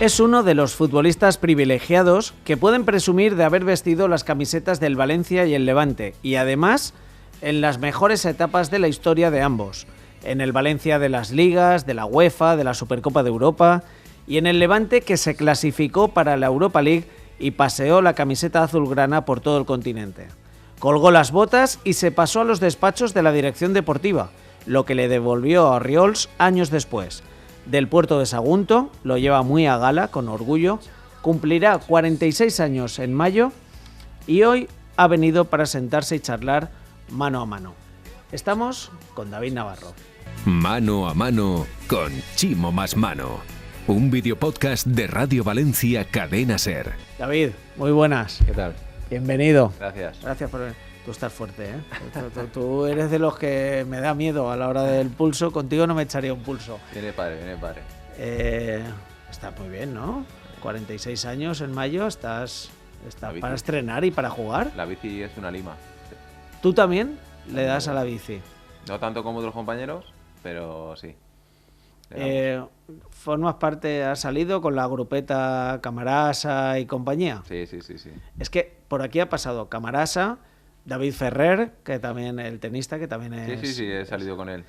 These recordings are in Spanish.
Es uno de los futbolistas privilegiados que pueden presumir de haber vestido las camisetas del Valencia y el Levante, y además en las mejores etapas de la historia de ambos. En el Valencia de las Ligas, de la UEFA, de la Supercopa de Europa, y en el Levante que se clasificó para la Europa League y paseó la camiseta azulgrana por todo el continente. Colgó las botas y se pasó a los despachos de la dirección deportiva, lo que le devolvió a Orriols años después. Del puerto de Sagunto, lo lleva muy a gala, con orgullo, cumplirá 46 años en mayo y hoy ha venido para sentarse y charlar mano a mano. Estamos con David Navarro. Mano a mano con Chimo Más Mano, un videopodcast de Radio Valencia Cadena Ser. David, muy buenas. ¿Qué tal? Bienvenido. Gracias. Gracias por venir. Tú estás fuerte, ¿eh? Tú eres de los que me da miedo a la hora del pulso. Contigo no me echaría un pulso. Viene padre. Está muy bien, ¿no? 46 años en mayo, estás para bici. estrenar y para jugar. La bici es una lima. ¿Tú también le das a la bici? No tanto como otros compañeros, pero sí. ¿Formas parte, has salido con la grupeta Camarasa y compañía? Sí. Es que por aquí ha pasado Camarasa, David Ferrer, que también el tenista, que también es... Sí, he salido con él.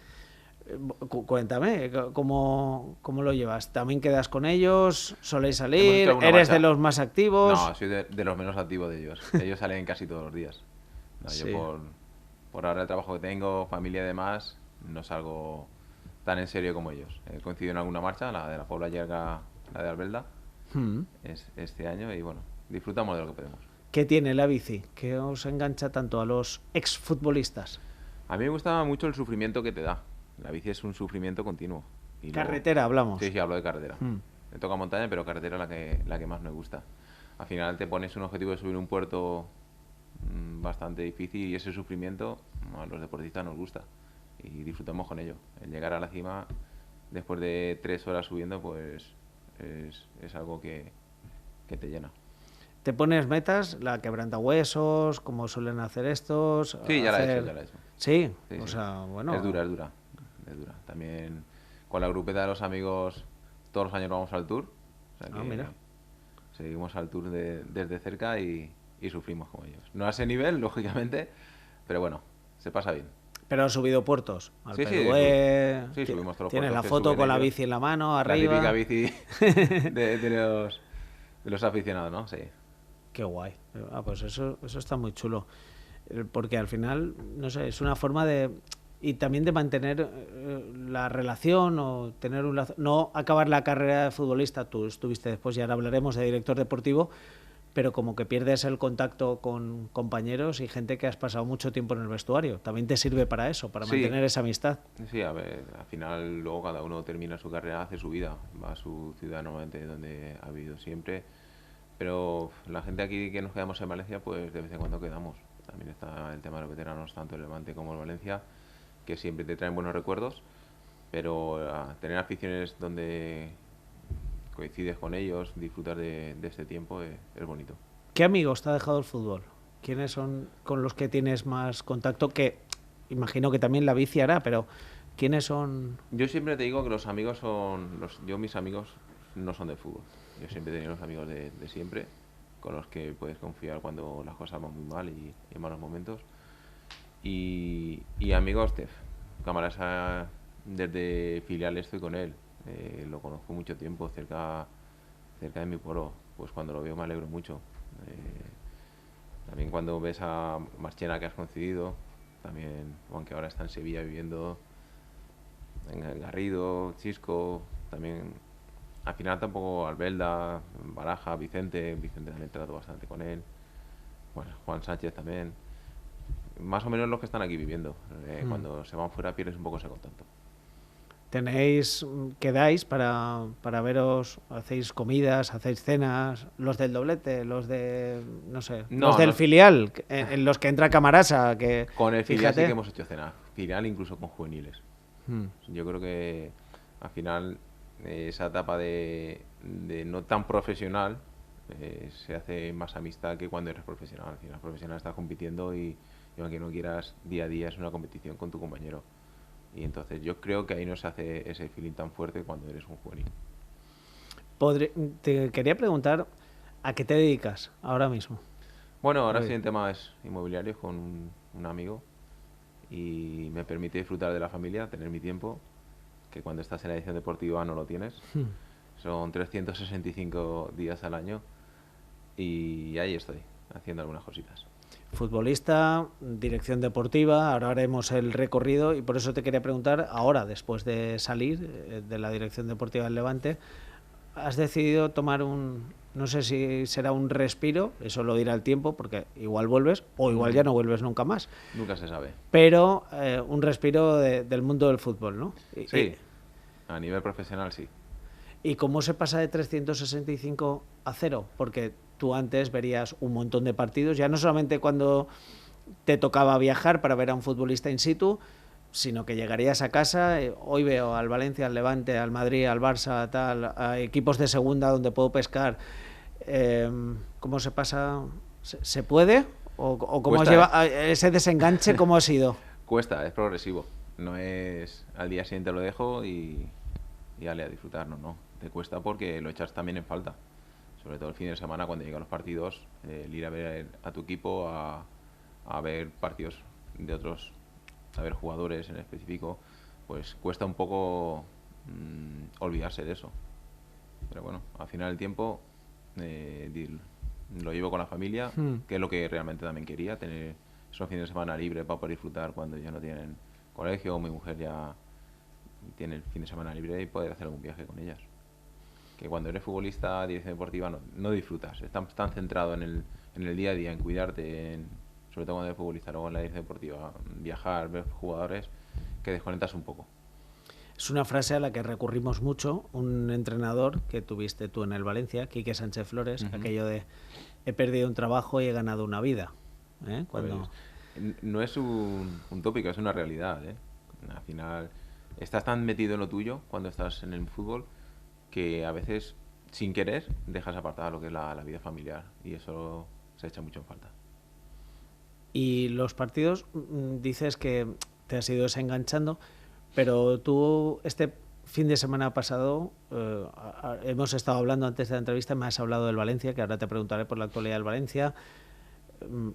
Cuéntame, ¿cómo lo llevas? ¿También quedas con ellos? ¿Soléis salir? ¿Eres marcha. de los más activos? No, soy de los menos activos de ellos. Ellos salen casi todos los días. No, Sí. Yo por ahora el trabajo que tengo, familia y demás, no salgo tan en serio como ellos. He coincidido en alguna marcha, la de la Pobla Llarga, la de Albelda, este año, y bueno, disfrutamos de lo que podemos. ¿Qué tiene la bici? ¿Qué os engancha tanto a los exfutbolistas? A mí me gusta mucho el sufrimiento que te da. La bici es un sufrimiento continuo. Y luego- ¿Carretera hablamos? Sí, hablo de carretera. Me toca montaña, pero carretera es la que más me gusta. Al final te pones un objetivo de subir un puerto bastante difícil y ese sufrimiento a los deportistas nos gusta y disfrutamos con ello. El llegar a la cima después de 3 horas subiendo, pues es algo que te llena. ¿Te pones metas? ¿La quebrantahuesos? ¿Cómo suelen hacer estos? Sí, ya la he hecho. ¿Sí? Sí, O sí. sea, bueno... Es dura. También con la grupeta de los amigos todos los años vamos al tour. O sea que mira. seguimos al tour desde cerca y sufrimos como ellos. No a ese nivel, lógicamente, pero bueno, se pasa bien. ¿Pero has subido puertos? Al Sí, Pelué, sí, subimos todos los tienes puertos la que foto suben con la ellos. bici en la mano, arriba... La típica bici de los aficionados, ¿no? Sí. Qué guay. Pues eso está muy chulo. Porque al final, no sé, es una forma de... Y también de mantener la relación o tener un lazo... No acabar la carrera de futbolista, tú estuviste después y ahora hablaremos de director deportivo, pero como que pierdes el contacto con compañeros y gente que has pasado mucho tiempo en el vestuario. También te sirve para eso, para Sí. mantener esa amistad. Sí, a ver, al final luego cada uno termina su carrera, hace su vida, va a su ciudad normalmente donde ha vivido siempre, pero la gente aquí que nos quedamos en Valencia, pues de vez en cuando quedamos. También está el tema de los veteranos, tanto el Levante como el Valencia, que siempre te traen buenos recuerdos, pero tener aficiones donde coincides con ellos, disfrutar de este tiempo es bonito. ¿Qué amigos te ha dejado el fútbol? ¿Quiénes son con los que tienes más contacto? Que imagino que también la bici hará, pero ¿quiénes son? Yo siempre te digo que los amigos mis amigos no son de fútbol. Yo siempre he tenido los amigos de siempre, con los que puedes confiar cuando las cosas van muy mal y en malos momentos. Y amigos, Camarasa, desde filial estoy con él. Lo conozco mucho tiempo, cerca de mi pueblo. Pues cuando lo veo me alegro mucho. También cuando ves a Marchena, que has coincidido, también, aunque ahora está en Sevilla viviendo, en Garrido, Chisco, también, al final tampoco Albelda, Baraja, Vicente también trato bastante con él, bueno, Juan Sánchez también, más o menos los que están aquí viviendo. Cuando se van fuera pierdes un poco ese contacto. ¿Quedáis para veros? ¿Hacéis comidas? ¿Hacéis cenas? ¿Los del doblete? ¿Los de, no sé, los del filial? En los que entra Camarasa, que... Con el filial fíjate. sí que hemos hecho cena, filial incluso con juveniles. Yo creo que al final esa etapa de no tan profesional se hace más amistad que cuando eres profesional. Al final profesional estás compitiendo y aunque no quieras, día a día es una competición con tu compañero. Y entonces yo creo que ahí no se hace ese feeling tan fuerte cuando eres un juvenil. Te quería preguntar, ¿a qué te dedicas ahora mismo? Bueno, ahora estoy en temas inmobiliarios con un amigo y me permite disfrutar de la familia, tener mi tiempo, que cuando estás en la edición deportiva no lo tienes. Son 365 días al año y ahí estoy, haciendo algunas cositas. Futbolista, dirección deportiva, ahora haremos el recorrido y por eso te quería preguntar, ahora, después de salir de la dirección deportiva del Levante, has decidido tomar no sé si será un respiro, eso lo dirá el tiempo, porque igual vuelves o igual ya no vuelves nunca más. Nunca se sabe. Pero un respiro del mundo del fútbol, ¿no? Sí, a nivel profesional sí. ¿Y cómo se pasa de 365 a 0? Porque tú antes verías un montón de partidos, ya no solamente cuando te tocaba viajar para ver a un futbolista in situ, sino que llegarías a casa, hoy veo al Valencia, al Levante, al Madrid, al Barça, tal, a equipos de segunda donde puedo pescar. ¿Cómo se pasa? ¿Se puede? ¿O cómo Cuesta, lleva ese desenganche? ¿Cómo ha sido? Cuesta, es progresivo. No es al día siguiente lo dejo y dale a disfrutar, no. Te cuesta porque lo echas también en falta. Sobre todo el fin de semana cuando llegan los partidos, el ir a ver a tu equipo, a ver partidos de otros, a ver jugadores en específico, pues cuesta un poco olvidarse de eso. Pero bueno, al final del tiempo lo llevo con la familia, que es lo que realmente también quería, tener esos fines de semana libre para poder disfrutar cuando ya no tienen colegio o mi mujer ya tiene el fin de semana libre y poder hacer algún viaje con ellas. Que cuando eres futbolista, dirección deportiva, no disfrutas. Estás tan centrado en el día a día, en cuidarte, sobre todo cuando eres futbolista, luego en la dirección deportiva, viajar, ver jugadores, que desconectas un poco. Es una frase a la que recurrimos mucho, un entrenador que tuviste tú en el Valencia, Quique Sánchez Flores, aquello de he perdido un trabajo y he ganado una vida. Cuando... Pues, no es un tópico, es una realidad. Al final, estás tan metido en lo tuyo cuando estás en el fútbol que a veces, sin querer, dejas apartada lo que es la vida familiar y eso se echa mucho en falta. Y los partidos, dices que te has ido desenganchando, pero tú este fin de semana pasado hemos estado hablando antes de la entrevista, me has hablado del Valencia, que ahora te preguntaré por la actualidad del Valencia.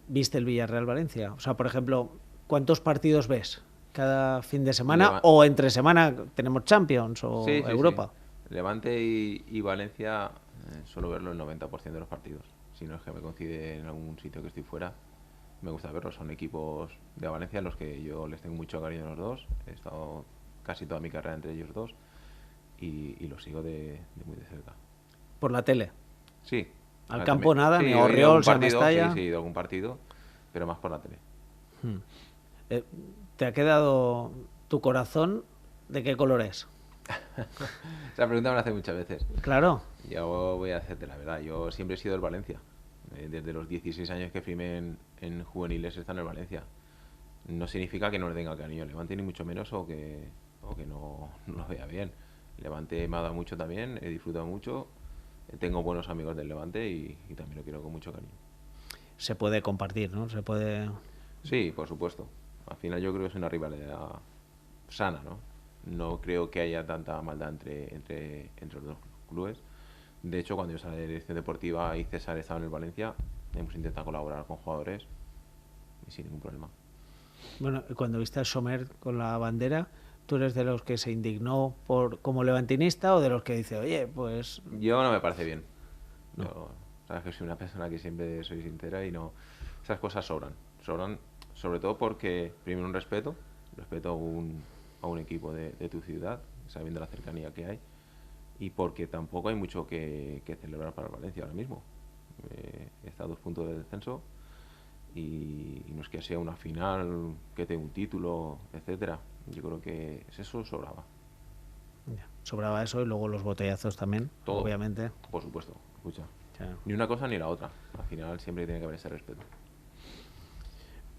¿Viste el Villarreal-Valencia? O sea, por ejemplo, ¿cuántos partidos ves cada fin de semana o entre semana? ¿Tenemos Champions o Europa? Sí. Levante y Valencia suelo verlo el 90% de los partidos. Si no es que me coincide en algún sitio que estoy fuera, me gusta verlos. Son equipos de Valencia a los que yo les tengo mucho cariño a los dos. He estado casi toda mi carrera entre ellos dos y los sigo de muy de cerca. ¿Por la tele? Sí. ¿Al campo también. nada? Sí, ¿Ni Orriols, ni Mestalla? Sí, he ido a algún partido, pero más por la tele. ¿Te ha quedado tu corazón de qué color es? Esa pregunta me la hace muchas veces. Claro. Yo voy a hacerte la verdad. Yo siempre he sido del Valencia. Desde los 16 años que firmé en juveniles está en el Valencia. No significa que no le tenga cariño al Levante, ni mucho menos, o que no lo vea bien. Levante me ha dado mucho también, he disfrutado mucho. Tengo buenos amigos del Levante y también lo quiero con mucho cariño. Se puede compartir, ¿no? Se puede... Sí, por supuesto. Al final yo creo que es una rivalidad sana, ¿no? No creo que haya tanta maldad entre los dos clubes. De hecho, cuando yo salí de dirección deportiva y César estaba en el Valencia, hemos intentado colaborar con jugadores y sin ningún problema. Bueno, cuando viste a Sommer con la bandera, ¿tú eres de los que se indignó como levantinista o de los que dice, oye, pues... Yo no me parece bien. No. Yo, sabes que soy una persona que siempre soy sincera y no... Esas cosas sobran. Sobran sobre todo porque, primero, un respeto a un equipo de tu ciudad, sabiendo la cercanía que hay, y porque tampoco hay mucho que celebrar para el Valencia ahora mismo. Está a 2 puntos de descenso y no es que sea una final que tenga un título, etcétera. Yo creo que eso sobraba. Sobraba eso y luego los botellazos también, todo, obviamente. Por supuesto, escucha. Claro. Ni una cosa ni la otra. Al final siempre tiene que haber ese respeto.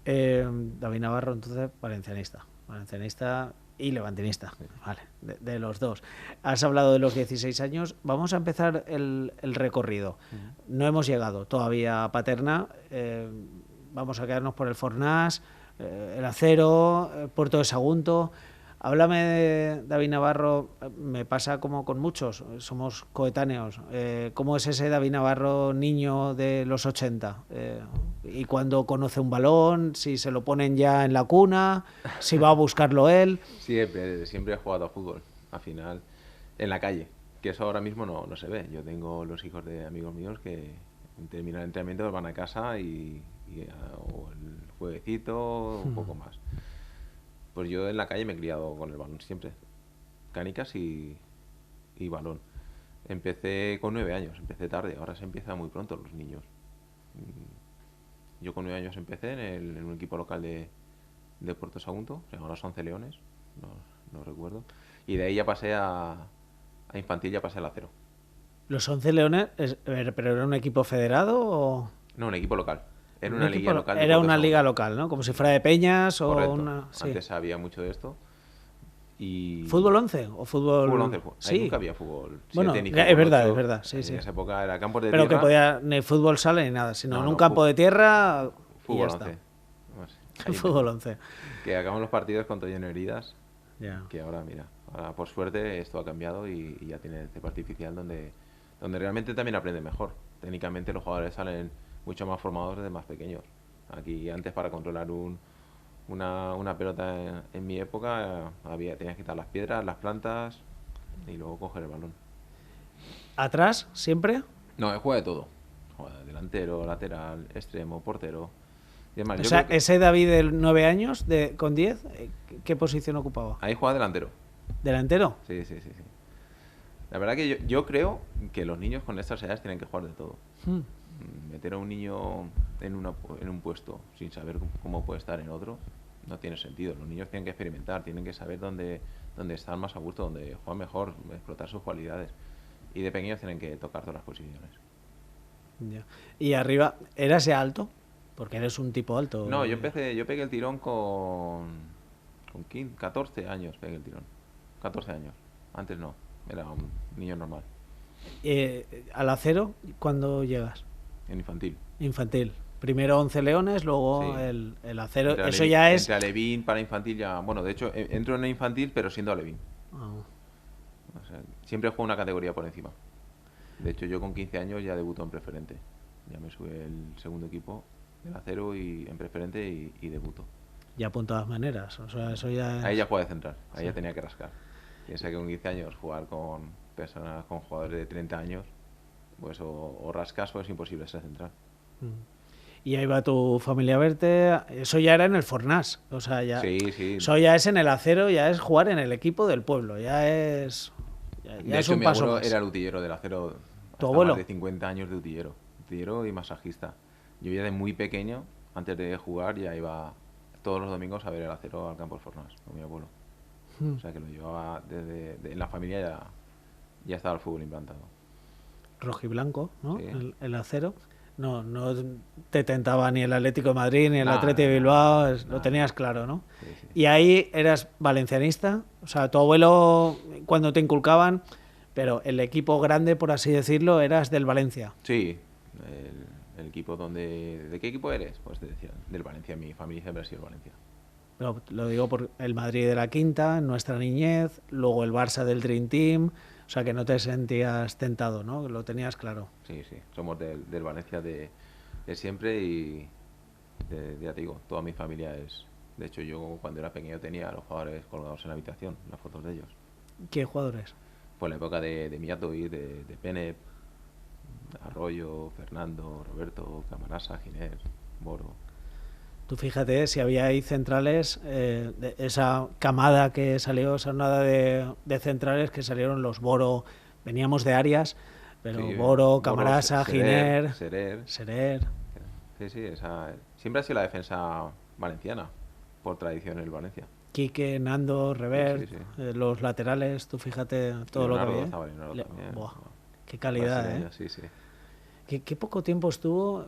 David Navarro, entonces, valencianista y levantinista, sí. Vale, de los dos. Has hablado de los 16 años, vamos a empezar el recorrido. No hemos llegado todavía a Paterna, vamos a quedarnos por el Fornàs, el Acero, Puerto de Sagunto. Háblame de David Navarro, me pasa como con muchos, somos coetáneos. ¿Cómo es ese David Navarro niño de los 80? ¿Y cuando conoce un balón? ¿Si se lo ponen ya en la cuna? ¿Si va a buscarlo él? Siempre he jugado a fútbol, al final, en la calle, que eso ahora mismo no se ve. Yo tengo los hijos de amigos míos que terminan el entrenamiento, van a casa o el jueguecito, un poco más. Pues yo en la calle me he criado con el balón siempre, canicas y balón. Empecé con 9 años, empecé tarde, ahora se empieza muy pronto los niños. Yo con 9 años empecé en un equipo local de Puerto Sagunto, se llama los 11 Leones, no recuerdo. Y de ahí ya pasé a infantil, ya pasé al acero. ¿Los 11 Leones, pero era un equipo federado o...? No, un equipo local. Era una liga local. Era una liga local, ¿no? Como si fuera de Peñas o Correcto. una... Sí. Antes había mucho de esto. Y... ¿Fútbol 11 o fútbol...? Fútbol 11. Sí. Ahí nunca había fútbol 7 bueno, ni fútbol es verdad, 8. es verdad. Sí, en sí. esa época era campos de Pero tierra. que podía ni fútbol sala ni nada, sino en un No, campo de tierra fútbol y ya 11. está. Fútbol 11. Que acabamos los partidos con todo lleno de heridas. Ya. Que ahora, mira, por suerte esto ha cambiado y ya tiene el césped artificial donde realmente también aprende mejor. Técnicamente los jugadores salen mucho más formados desde más pequeños. Aquí antes para controlar una pelota en mi época tenías que quitar las piedras, las plantas y luego coger el balón. ¿Atrás siempre? No, juega de todo. Juega delantero, lateral, extremo, portero. Y demás. O sea, ese David de 9 años, con 10, ¿qué posición ocupaba? Ahí juega delantero. ¿Delantero? Sí. La verdad que yo creo que los niños con estas edades tienen que jugar de todo. Meter a un niño en un puesto sin saber cómo puede estar en otro no tiene sentido. Los niños tienen que experimentar, tienen que saber dónde están más a gusto, dónde juegan mejor, explotar sus cualidades. Y de pequeños tienen que tocar todas las posiciones. Ya. ¿Y arriba, eras ya alto? Porque eres un tipo alto. No, yo pegué el tirón con 14 años pegué el tirón. 14 años. Antes no, era un niño normal. ¿Al acero cuándo llegas? En infantil. Infantil. Primero 11 Leones, luego Sí. el acero. Entre Eso ya es... Entre alevín para infantil ya... Bueno, de hecho, entro en el infantil, pero siendo alevín. O sea, siempre juego una categoría por encima. De hecho, yo con 15 años ya debuto en preferente. Ya me sube el segundo equipo del acero y en preferente y debuto. Ya por todas maneras. O sea, eso ya es... Ahí ya juega de central. Ahí Sí. ya tenía que rascar. Piensa que con 15 años jugar con personas, con jugadores de 30 años, pues o rascas o es imposible ser central. Y ahí va tu familia a verte. Eso ya era en el Fornás. O sea, ya... Sí. Eso ya es en el acero, ya es jugar en el equipo del pueblo. Ya es... Ya De es hecho, un mi paso abuelo más. era el utillero del acero. ¿Tu Hasta abuelo? Más de 50 años de utillero. Utillero y masajista. Yo ya de muy pequeño, antes de jugar, ya iba todos los domingos a ver el acero al campo del Fornás con mi abuelo. O sea que lo llevaba en la familia ya estaba el fútbol implantado. Rojiblanco, ¿no? Sí. El acero. No te tentaba ni el Atlético de Madrid ni el Nah, Atlético de nah, Bilbao, nah, lo tenías claro, ¿no? Sí. Y ahí eras valencianista, o sea, tu abuelo cuando te inculcaban, pero el equipo grande, por así decirlo, eras del Valencia. Sí, el equipo ¿De qué equipo eres? Pues te decían, del Valencia. Mi familia siempre ha sido el Valencia. Lo digo por el Madrid de la Quinta, en nuestra niñez, luego el Barça del Dream Team, o sea que no te sentías tentado, ¿no? Lo tenías claro. Sí, somos del Valencia de siempre y ya te digo, toda mi familia es... De hecho, yo cuando era pequeño tenía a los jugadores colgados en la habitación, las fotos de ellos. ¿Qué jugadores? Por la época de Miatovic, de Penep, Arroyo, Fernando, Roberto, Camarasa, Ginés, Moro. Tú fíjate si había ahí centrales, esa camada que salió, esa nada de centrales que salieron los Boro, veníamos de Arias, pero Sí, Boro, Camarasa, Giner, Serer. Serer. Sí, siempre ha sido la defensa valenciana, por tradición en el Valencia. Quique, Nando, Revert, Sí. Los laterales, tú fíjate todo Leonardo, lo que estaba Leonardo también. Buah, qué calidad, Brasileño, sí. Qué poco tiempo estuvo,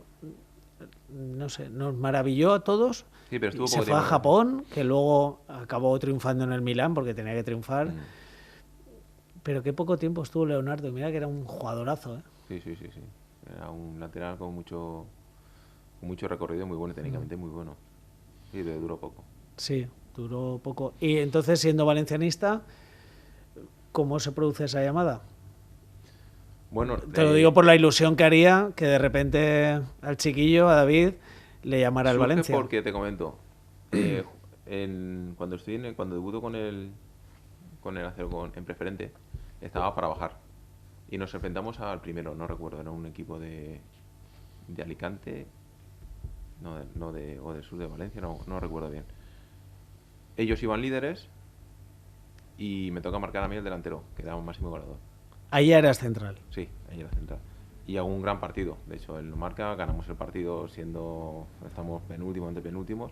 no sé, nos maravilló a todos. Sí, pero estuvo Se poco fue a tiempo. Japón, que luego acabó triunfando en el Milán porque tenía que triunfar. Pero qué poco tiempo estuvo Leonardo, y mira que era un jugadorazo, ¿eh? Sí. Era un lateral con mucho recorrido, muy bueno técnicamente, muy bueno. Sí, pero duró poco. Sí, duró poco. Y entonces, siendo valencianista, ¿cómo se produce esa llamada? Bueno, Te lo digo por la ilusión que haría que de repente al chiquillo, a David, le llamara el surge Valencia. porque te comento, cuando debuto con el Acero en preferente, estaba para bajar. Y nos enfrentamos al primero, no recuerdo, era un equipo de Alicante, o del sur de Valencia, no recuerdo bien. Ellos iban líderes y me toca marcar a mí el delantero, que era un máximo goleador. Ahí ya eras central. Sí, ahí era central. Y hago un gran partido. De hecho, él lo marca, ganamos el partido estamos penúltimos, antepenúltimos.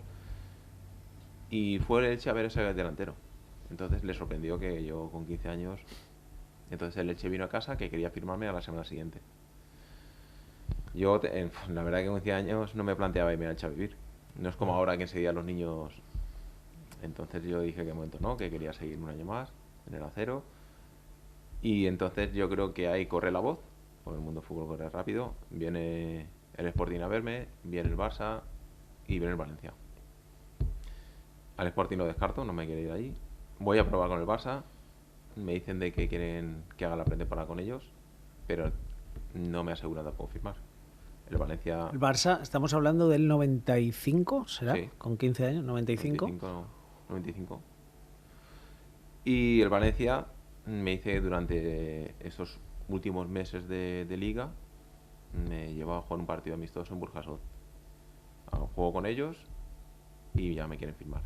Y fue el Elche a ver ese delantero. Entonces le sorprendió que yo con 15 años... Entonces el Elche vino a casa que quería firmarme a la semana siguiente. Yo, la verdad que con 15 años no me planteaba irme al Elche a vivir. No es como ahora que enseguida los niños... Entonces yo dije que momento no, que quería seguir un año más en el Acero. Y entonces yo creo que ahí corre la voz, porque el mundo del fútbol corre rápido. Viene el Sporting a verme, viene el Barça y viene el Valencia. Al Sporting lo descarto, no me quiere ir ahí. Voy a probar con el Barça. Me dicen de que quieren que haga la pretemporada con ellos, pero no me aseguran tampoco firmar. El Valencia... El Barça, estamos hablando del 95, ¿será? Sí. Con 15 años, 95. 95. Y el Valencia me dice durante estos últimos meses de liga, me lleva a jugar un partido amistoso en Burjasot. Juego con ellos y ya me quieren firmar.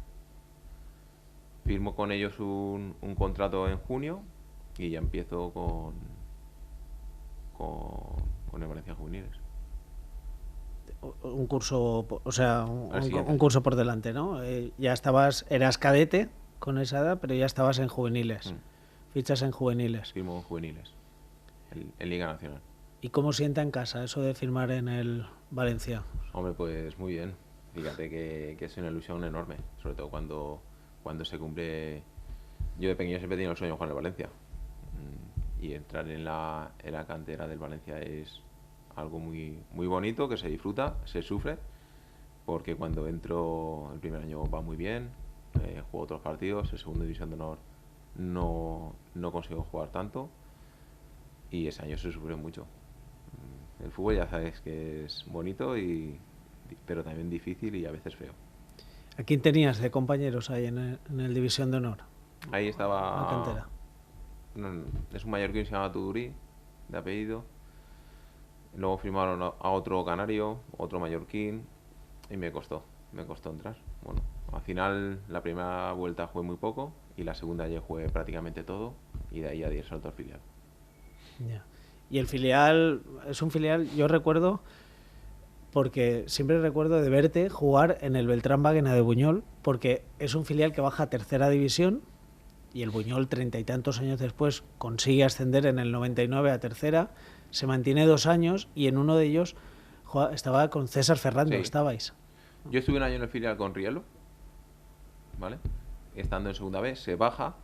Firmo con ellos un contrato en junio y ya empiezo con el Valencia Juveniles. Un curso, o sea, Así un curso por delante, ¿no? Ya eras cadete con esa edad, pero ya estabas en juveniles. Fichas en juveniles. Firmo en juveniles, en Liga Nacional. ¿Y cómo sienta en casa eso de firmar en el Valencia? Hombre, pues muy bien. Fíjate que es una ilusión enorme, sobre todo cuando se cumple... Yo de pequeño siempre he tenido el sueño de jugar en el Valencia. Y entrar en la cantera del Valencia es algo muy, muy bonito, que se disfruta, se sufre, porque cuando entro el primer año va muy bien, juego otros partidos, en segunda división de honor no consigo jugar tanto y ese año se sufre mucho. El fútbol ya sabes que es bonito, pero también difícil y a veces feo. ¿A quién tenías de compañeros ahí en el División de Honor? Ahí estaba... La cantera. Es un mallorquín que se llama Tudurí, de apellido. Luego firmaron a otro canario, otro mallorquín, y me costó entrar. Bueno, al final la primera vuelta jugué muy poco y la segunda ya jugué prácticamente todo y de ahí ya di el salto al filial. Ya. Y el filial es un filial, yo recuerdo, porque siempre recuerdo de verte jugar en el Beltrán Baguena de Buñol, porque es un filial que baja a tercera división y el Buñol 30 y tantos años después consigue ascender en el 99 a tercera, se mantiene 2 años y en uno de ellos estaba con César Ferrando, Sí. estabais. Yo estuve un año en el filial con Rielo, ¿vale? Estando en segunda vez, se baja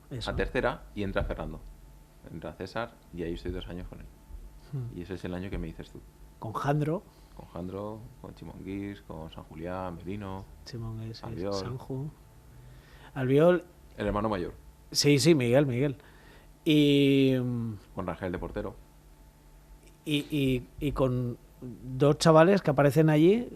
Eso. a tercera y entra Ferrando. Entra César y ahí estoy 2 años con él. Y ese es el año que me dices tú. Con Jandro, Con Jandro, con Chimonguís, con San Julián, Merino, Simón es, Albiol. Sanju, Albiol, el hermano mayor, sí, Miguel. Y con Rangel de portero. y con 2 chavales que aparecen allí,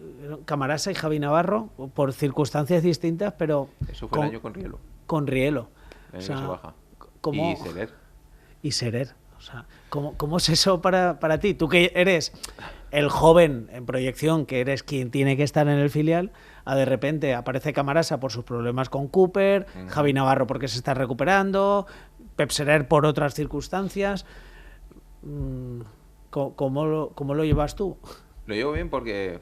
Camarasa y Javi Navarro, por circunstancias distintas, pero Eso fue el año con Rielo, con Rielo. el año O sea, que se baja. ¿cómo- Y Serer. y Serer. O sea, ¿cómo es eso para ti? Tú que eres el joven en proyección, que eres quien tiene que estar en el filial, a de repente aparece Camarasa por sus problemas con Cooper, Javi Navarro porque se está recuperando, Pep Serer por otras circunstancias. ¿Cómo lo llevas tú? Lo llevo bien porque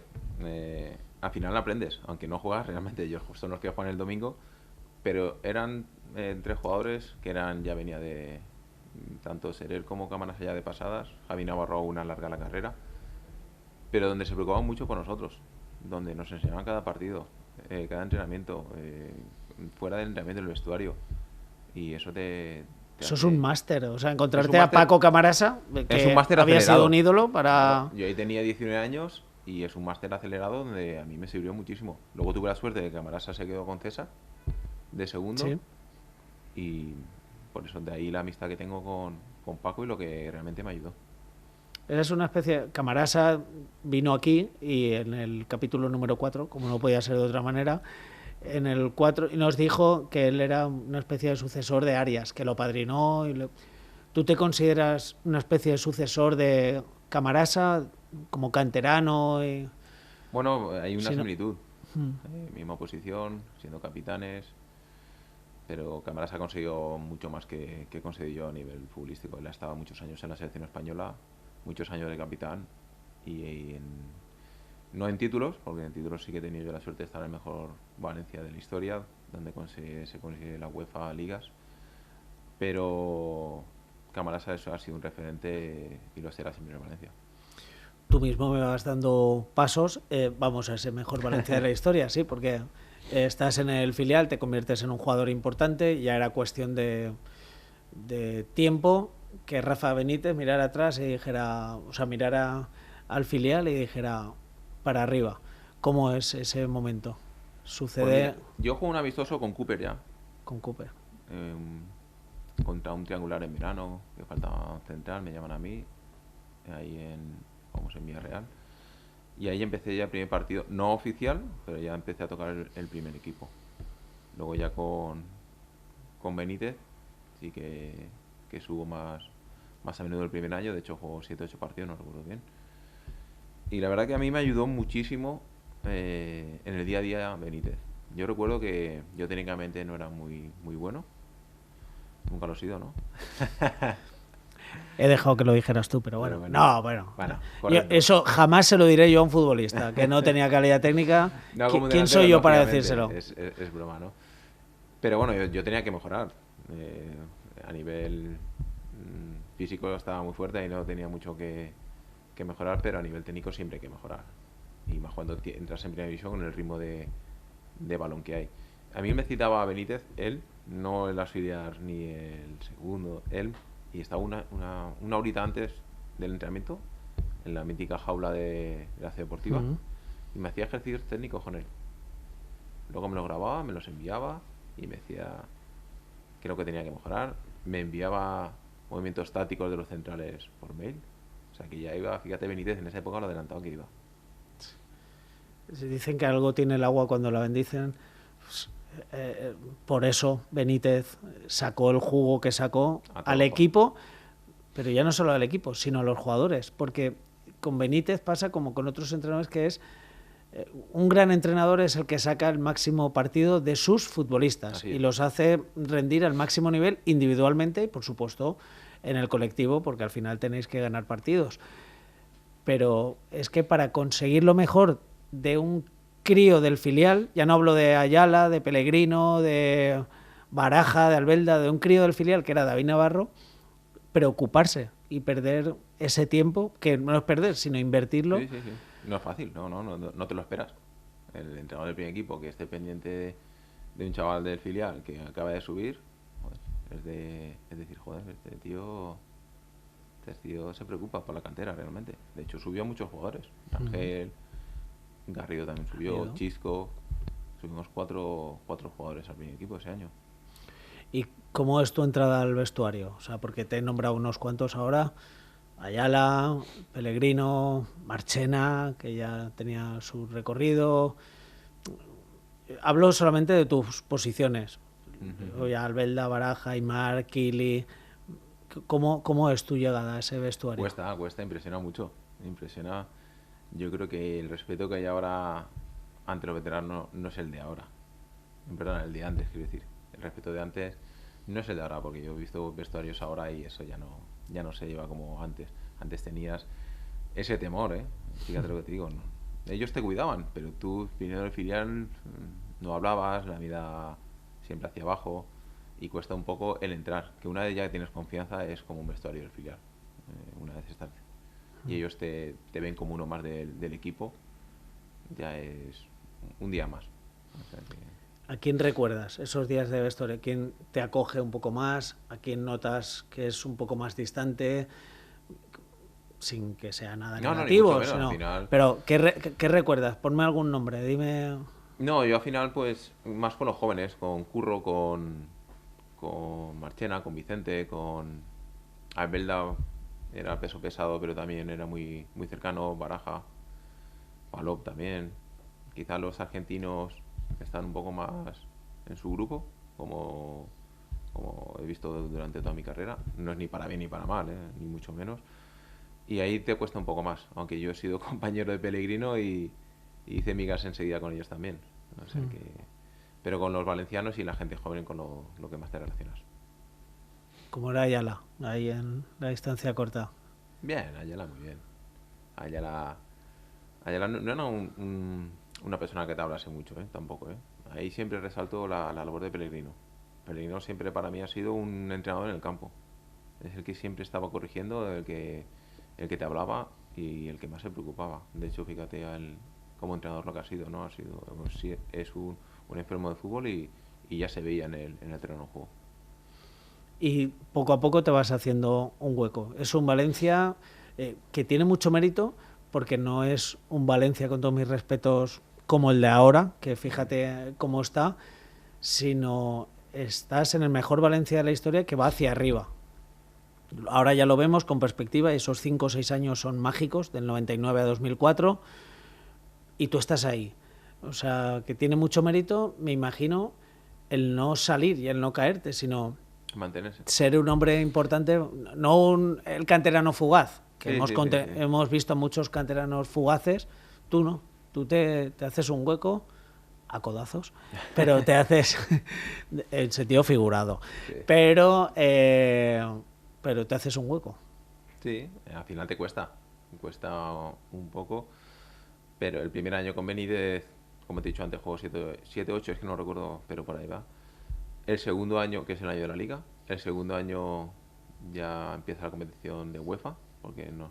al final aprendes, aunque no juegas realmente. Yo justo no los que juegan el domingo, pero eran 3 jugadores que ya venía de tanto Serer como Cámaras allá de pasadas. Javi Navarro aún alarga la carrera, pero donde se preocupaban mucho por nosotros, donde nos enseñaban cada partido, cada entrenamiento, fuera del entrenamiento del vestuario, y eso Eso es un máster, o sea, encontrarte Es un máster. a Paco Camarasa, que Es un máster había acelerado. sido un ídolo para... Yo ahí tenía 19 años y es un máster acelerado donde a mí me sirvió muchísimo. Luego tuve la suerte de que Camarasa se quedó con César, de segundo. Sí. Y por eso de ahí la amistad que tengo con Paco y lo que realmente me ayudó. Eres una especie... Camarasa vino aquí y en el capítulo número 4, como no podía ser de otra manera, en el 4 y nos dijo que él era una especie de sucesor de Arias, que lo padrinó. ¿Tú te consideras una especie de sucesor de Camarasa como canterano? Bueno, hay una Sí, ¿no? similitud. Misma posición, siendo capitanes, pero Camarasa ha conseguido mucho más que conseguí yo a nivel futbolístico. Él ha estado muchos años en la selección española, muchos años de capitán, y no en títulos, porque en títulos sí que he tenido yo la suerte de estar en el mejor Valencia de la historia, donde se consigue la UEFA Ligas, pero Camarasa ha sido un referente y lo será siempre en Valencia. Tú mismo me vas dando pasos, vamos a ese mejor Valencia de la historia, sí, porque estás en el filial, te conviertes en un jugador importante, ya era cuestión de tiempo que Rafa Benítez mirara atrás y dijera, o sea, mirara al filial y dijera para arriba. ¿Cómo es ese momento? Sucede Pues mira, yo juego un amistoso con Cooper ya, con Cooper. contra un triangular en verano, que faltaba central, me llaman a mí, ahí en Villarreal. Y ahí empecé ya el primer partido, no oficial, pero ya empecé a tocar el primer equipo. Luego ya con Benítez, sí que subo más a menudo el primer año, de hecho juego 7 o 8 partidos, no recuerdo bien. Y la verdad que a mí me ayudó muchísimo en el día a día Benítez. Yo recuerdo que yo técnicamente no era muy bueno, nunca lo he sido, ¿no? He dejado que lo dijeras tú, pero bueno. No, bueno. Eso jamás se lo diré yo a un futbolista, que no tenía calidad técnica. No, ¿Quién soy yo para decírselo? Es broma, ¿no? Pero bueno, yo tenía que mejorar. A nivel físico estaba muy fuerte y no tenía mucho que mejorar, pero a nivel técnico siempre hay que mejorar. Y más cuando entras en primera división con el ritmo de balón que hay. A mí me citaba Benítez, él, no el auxiliar ni el segundo, él, y estaba una horita antes del entrenamiento en la mítica jaula de la ciudad deportiva, y me hacía ejercicios técnicos con él. Luego me los grababa, me los enviaba y me decía qué es lo que tenía que mejorar. Me enviaba movimientos tácticos de los centrales por mail. O sea que ya iba, fíjate, Benítez en esa época lo adelantado que iba. Si dicen que algo tiene el agua cuando la bendicen, pues, por eso Benítez sacó el jugo que sacó al equipo, pero ya no solo al equipo, sino a los jugadores, porque con Benítez pasa como con otros entrenadores, que es un gran entrenador es el que saca el máximo partido de sus futbolistas y los hace rendir al máximo nivel individualmente y, por supuesto, en el colectivo, porque al final tenéis que ganar partidos. Pero es que para conseguir lo mejor de un crío del filial, ya no hablo de Ayala, de Pellegrino, de Baraja, de Albelda, de un crío del filial que era David Navarro, preocuparse y perder ese tiempo, que no es perder, sino invertirlo. Sí. No es fácil, no te lo esperas. El entrenador del primer equipo que esté pendiente de un chaval del filial que acaba de subir, joder, es decir, joder, este tío se preocupa por la cantera realmente. De hecho, subió a muchos jugadores. Ángel, Garrido también subió, Chisco. Subimos cuatro jugadores al primer equipo ese año. ¿Y cómo es tu entrada al vestuario? O sea, porque te he nombrado unos cuantos ahora. Ayala, Pellegrino, Marchena, que ya tenía su recorrido. Hablo solamente de tus posiciones. Ya Albelda, Baraja, Aimar, Kili. ¿Cómo es tu llegada a ese vestuario? Cuesta, impresiona mucho. Impresiona. Yo creo que el respeto que hay ahora ante los veteranos no es el de ahora. Perdón, el de antes, quiero decir. El respeto de antes no es el de ahora, porque yo he visto vestuarios ahora y eso ya no se lleva como antes. Antes tenías ese temor, fíjate lo que te digo, ¿no? Ellos te cuidaban, pero tú, viniendo del filial, no hablabas, la mirada siempre hacia abajo, y cuesta un poco el entrar, que una vez ya que tienes confianza es como un vestuario del filial, una vez estás, y ellos te ven como uno más del equipo, ya es un día más. O sea que... ¿A quién recuerdas esos días de vestuario? ¿Quién te acoge un poco más? ¿A quién notas que es un poco más distante? Sin que sea nada negativo, menos, al final... Pero ¿qué recuerdas? Ponme algún nombre, dime. No, yo al final, pues, más con los jóvenes, con Curro, con Marchena, con Vicente, con Albelda, era peso pesado, pero también era muy, muy cercano, Baraja, Palop también. Quizás los argentinos están un poco más en su grupo, como he visto durante toda mi carrera. No es ni para bien ni para mal, ni mucho menos. Y ahí te cuesta un poco más, aunque yo he sido compañero de Pellegrino y hice migas enseguida con ellos también. O sea que... Pero con los valencianos y la gente joven con lo que más te relacionas. Como era Ayala, ahí en la distancia corta. Bien, Ayala muy bien. Ayala no era una persona que te hablase mucho, tampoco. Ahí siempre resalto la labor de Pellegrino. Pellegrino siempre para mí ha sido un entrenador en el campo. Es el que siempre estaba corrigiendo, el que te hablaba y el que más se preocupaba. De hecho, fíjate como entrenador lo que ha sido, ¿no? Es un enfermo de fútbol y ya se veía en el terreno de juego. Y poco a poco te vas haciendo un hueco. Es un Valencia que tiene mucho mérito, porque no es un Valencia, con todos mis respetos, como el de ahora, que fíjate cómo está, sino estás en el mejor Valencia de la historia, que va hacia arriba. Ahora ya lo vemos con perspectiva, esos 5 o 6 años son mágicos, del 99 a 2004, y tú estás ahí. O sea, que tiene mucho mérito, me imagino, el no salir y el no caerte, sino mantenerse. Ser un hombre importante, no el canterano fugaz, que Sí. hemos visto muchos canteranos fugaces. Tú no, tú te haces un hueco a codazos, pero te haces en sentido figurado, Sí. pero te haces un hueco. Sí, al final te cuesta un poco, pero el primer año con Benítez, como te he dicho antes, juego 7-8, es que no recuerdo, pero por ahí va. El segundo año, que es el año de la Liga, el segundo año ya empieza la competición de UEFA, porque no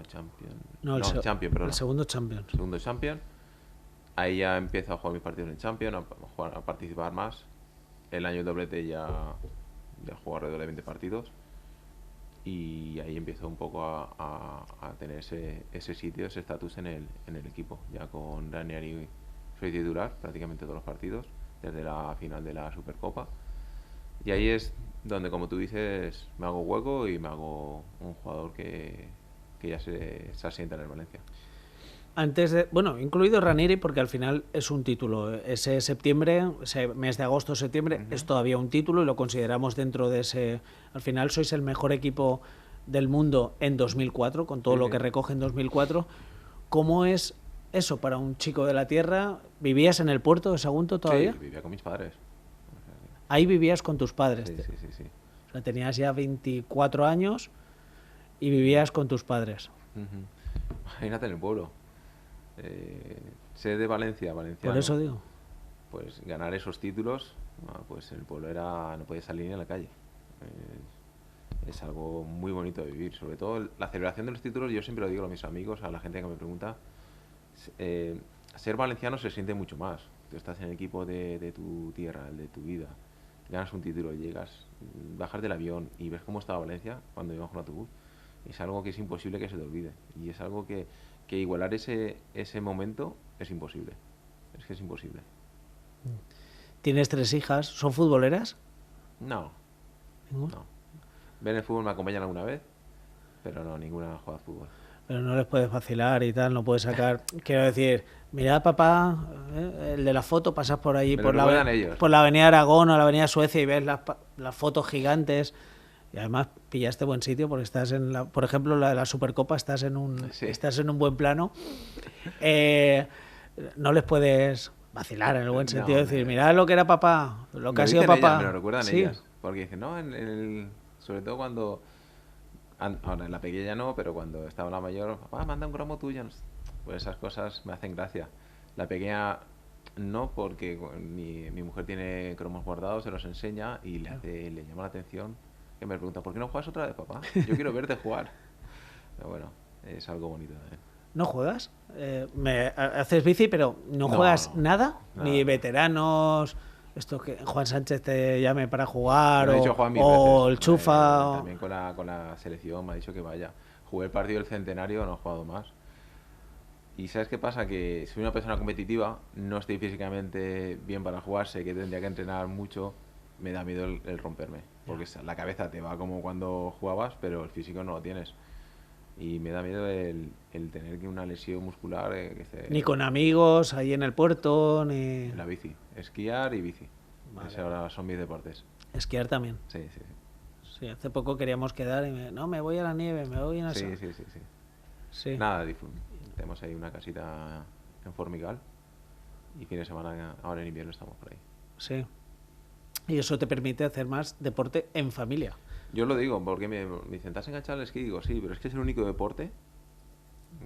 Champions. Champions, perdón. El segundo Champions. Segundo Champions. Ahí ya empiezo a jugar mis partidos en Champions, a participar más. El año del doblete ya juego alrededor de 20 partidos. Y ahí empiezo un poco a tener ese sitio, ese estatus en el equipo. Ya con Ranieri soy titular prácticamente todos los partidos, desde la final de la Supercopa. Y ahí es donde, como tú dices, me hago hueco y me hago un jugador que ya se asienta en el Valencia. Incluido Ranieri, porque al final es un título. Ese septiembre, ese mes de agosto-septiembre, es todavía un título y lo consideramos dentro de ese... Al final sois el mejor equipo del mundo en 2004, con todo lo que recoge en 2004. ¿Cómo es eso para un chico de la tierra? ¿Vivías en el puerto de Sagunto todavía? Sí, vivía con mis padres. Ahí vivías con tus padres. Sí. O sea, tenías ya 24 años y vivías con tus padres. Imagínate en el pueblo. Ser de Valencia, valenciano. Por eso digo. Pues ganar esos títulos, pues el pueblo no podía salir ni a la calle. Es algo muy bonito de vivir. Sobre todo la celebración de los títulos, yo siempre lo digo a mis amigos, a la gente que me pregunta, ser valenciano se siente mucho más. Tú estás en el equipo de tu tierra, el de tu vida, ganas un título, llegas, bajas del avión y ves cómo estaba Valencia cuando íbamos con autobús. Es algo que es imposible que se te olvide. Y es algo que igualar ese momento es imposible. Es que es imposible. ¿Tienes 3 hijas? ¿Son futboleras? No. ¿Ninguna? No. Ven el fútbol, me acompañan alguna vez, pero no, ninguna juega al fútbol. Pero no les puedes vacilar y tal, no puedes sacar... Quiero decir, mirad, papá, el de la foto, pasas por allí, por la avenida Aragón o la avenida Suecia y ves las fotos gigantes. Y además pillaste buen sitio porque estás por ejemplo, la de la Supercopa, estás en un buen plano. No les puedes vacilar en el buen sentido, decir, mirad lo que era papá, lo que ha sido papá. Me lo recuerdan ellas, porque dicen, no, sobre todo cuando, ahora en la pequeña no, pero cuando estaba la mayor, papá, manda un cromo tuyo. Pues esas cosas me hacen gracia. La pequeña no, porque mi mujer tiene cromos guardados, se los enseña y le llama la atención. Que me pregunta, ¿por qué no juegas otra vez, papá? Yo quiero verte jugar. Pero bueno, es algo bonito también. ¿No juegas? Haces bici, pero no juegas nada, ni veteranos, esto que Juan Sánchez te llame para jugar, o el Chufa. También con la selección me ha dicho que vaya. Jugué el partido del centenario, no he jugado más. Y ¿sabes qué pasa? Que soy una persona competitiva, no estoy físicamente bien para jugar, sé que tendría que entrenar mucho, me da miedo el romperme, porque la cabeza te va como cuando jugabas, pero el físico no lo tienes. Y me da miedo el tener que una lesión muscular que esté Ni con amigos, ahí en el puerto, ni... en la bici, esquiar y bici. Vale. Ese ahora son mis deportes. Esquiar también. Sí, sí, sí. Sí, hace poco queríamos quedar y no, me voy a la nieve, me voy a una... Sí, sí, sí, sí. Sí. Nada, tenemos ahí una casita en Formigal y fin de semana, ahora en invierno estamos por ahí. Sí. Y eso te permite hacer más deporte en familia. Yo lo digo porque me dicen, ¿te has enganchado al esquí? Y digo, sí, pero es que es el único deporte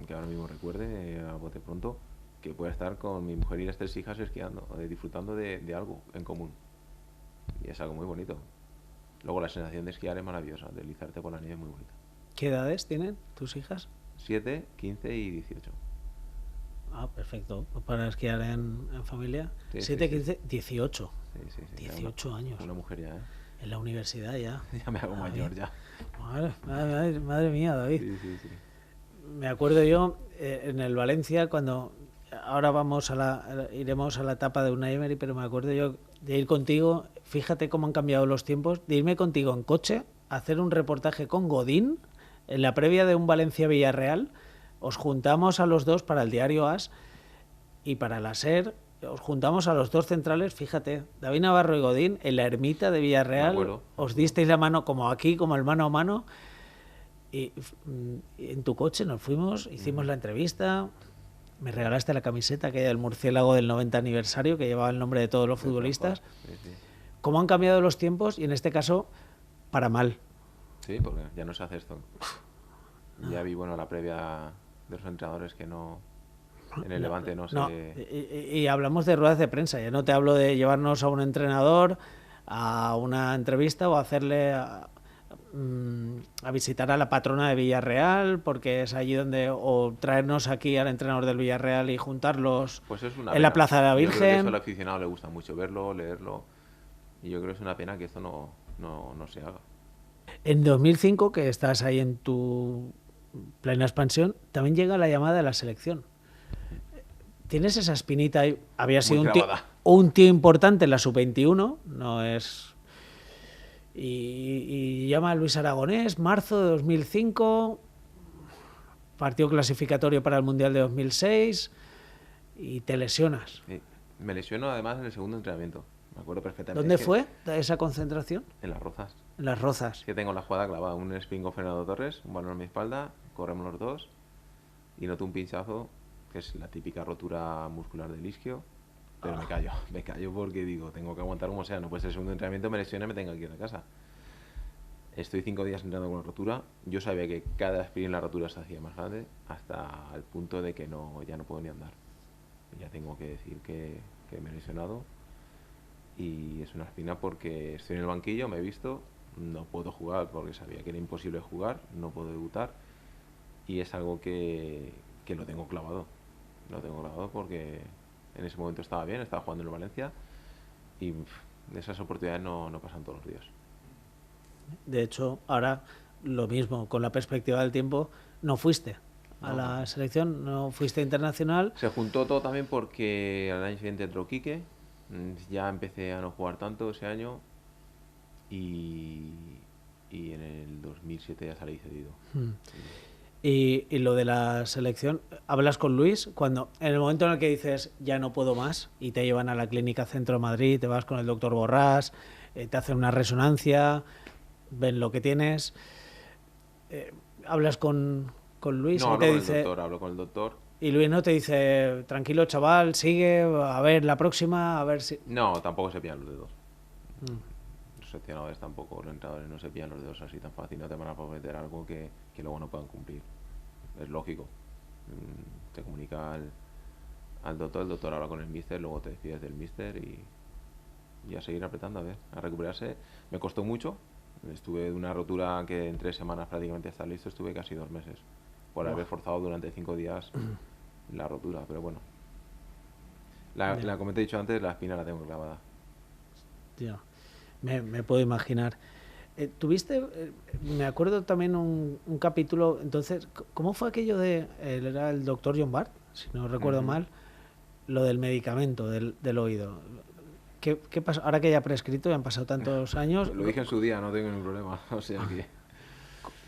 que ahora mismo recuerde, a bote pronto, que pueda estar con mi mujer y las 3 hijas esquiando, disfrutando de algo en común. Y es algo muy bonito. Luego la sensación de esquiar es maravillosa, deslizarte por la nieve es muy bonita. ¿Qué edades tienen tus hijas? 7, 15 y 18. Ah, perfecto. Para esquiar en familia. Sí, 7, sí, 15, 18. Sí, sí, sí. 18 años. Una mujer ya, ¿eh? En la universidad ya. Ya me hago mayor ya. Madre mía, David. Sí, sí, sí. Me acuerdo yo en el Valencia cuando ahora iremos a la etapa de Unai Emery, pero me acuerdo yo de ir contigo, fíjate cómo han cambiado los tiempos, de irme contigo en coche a hacer un reportaje con Godín en la previa de un Valencia-Villarreal. Os juntamos a los dos para el diario AS y para la SER. Os juntamos a los dos centrales, fíjate, David Navarro y Godín, en la ermita de Villarreal. Os disteis la mano como aquí, como el mano a mano. Y en tu coche nos fuimos, hicimos la entrevista. Me regalaste la camiseta que hay del murciélago del 90 aniversario, que llevaba el nombre de todos los futbolistas. Sí, sí. ¿Cómo han cambiado los tiempos? Y en este caso, para mal. Sí, porque ya no se hace esto. No. Ya vi, la previa de los entrenadores que no... En el Levante no se... Y hablamos de ruedas de prensa. Ya no te hablo de llevarnos a un entrenador a una entrevista o hacerle a visitar a la patrona de Villarreal, porque es allí donde... O traernos aquí al entrenador del Villarreal y juntarlos pues es una en la Plaza de la Virgen. Yo creo que eso al aficionado le gusta mucho verlo, leerlo. Y yo creo que es una pena que esto no se haga. En 2005, que estás ahí en tu plena expansión, también llega la llamada de la selección. ¿Tienes esa espinita ahí? Había sido un tío importante en la sub-21, no es... Y llama a Luis Aragonés, marzo de 2005, partido clasificatorio para el Mundial de 2006, y te lesionas. Sí. Me lesiono además en el segundo entrenamiento, me acuerdo perfectamente. ¿Dónde fue esa concentración? En Las Rozas. En Las Rozas. Es que tengo la jugada clavada, un spin con Fernando Torres, un balón en mi espalda, corremos los dos, y noto un pinchazo, que es la típica rotura muscular del isquio, pero me callo porque digo, tengo que aguantar como sea, no puede ser el segundo entrenamiento, me lesiono y me tengo que ir a casa. Estoy 5 días entrenando con la rotura, yo sabía que cada sprint la rotura se hacía más grande, hasta el punto de que ya no puedo ni andar. Ya tengo que decir que me he lesionado, y es una espina porque estoy en el banquillo, me he visto, no puedo jugar porque sabía que era imposible jugar, no puedo debutar, y es algo que lo tengo clavado. Lo tengo clavado porque en ese momento estaba bien, estaba jugando en el Valencia, y esas oportunidades no pasan todos los días. De hecho, ahora lo mismo, con la perspectiva del tiempo, no fuiste a la selección, no fuiste internacional. Se juntó todo también porque al año siguiente entró Quique, ya empecé a no jugar tanto ese año, y en el 2007 ya salí cedido. Y lo de la selección, ¿hablas con Luis? Cuando en el momento en el que dices ya no puedo más y te llevan a la Clínica Centro de Madrid, te vas con el doctor Borrás, te hacen una resonancia, ven lo que tienes, ¿hablas con Luis? No, hablo con el doctor. Y Luis no te dice, tranquilo chaval, sigue, a ver la próxima, a ver si... No, tampoco se pillan los dedos. Los seleccionadores tampoco, los entrenadores no se pillan los dedos así tan fácil, no te van a prometer algo que luego no puedan cumplir. Es lógico. Te comunica al doctor, el doctor habla con el míster, luego te despides del míster y a seguir apretando, a recuperarse. Me costó mucho, estuve de una rotura que en 3 semanas prácticamente estar listo, estuve casi 2 meses por haber forzado durante 5 días la rotura, pero bueno. Como te he dicho antes, la espina la tengo clavada. Tío, me puedo imaginar. Tuviste, me acuerdo también un capítulo, entonces, ¿cómo fue aquello de, él era el doctor John Bart? si no recuerdo mal, lo del medicamento del oído. ¿Qué pasa? Ahora que ya ha prescrito y han pasado tantos años... Lo dije en su día, no tengo ningún problema. O sea que...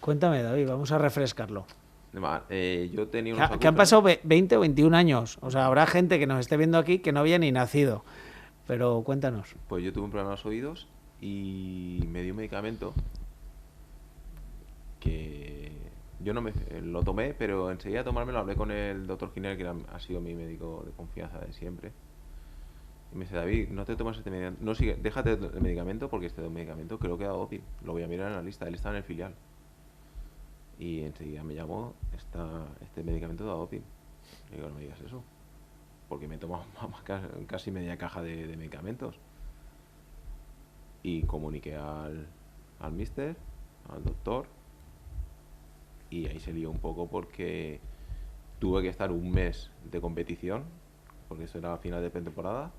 Cuéntame, David, vamos a refrescarlo. Yo tenía Que han pasado 20 o 21 años. O sea, habrá gente que nos esté viendo aquí que no había ni nacido. Pero cuéntanos. Pues yo tuve un problema en los oídos y me dio un medicamento que yo no lo tomé, pero enseguida de tomármelo hablé con el doctor Giner, que ha sido mi médico de confianza de siempre. Y me dice, David, no te tomas este medicamento, no sigue, déjate el medicamento porque este medicamento creo que da doping. Lo voy a mirar en la lista, él está en el filial. Y enseguida me llamó, este medicamento da doping. Y digo, no me digas eso, porque me he tomado casi media caja de medicamentos. Y comuniqué al mister, al doctor, y ahí se lió un poco porque tuve que estar un mes de competición, porque eso era a final de pretemporada,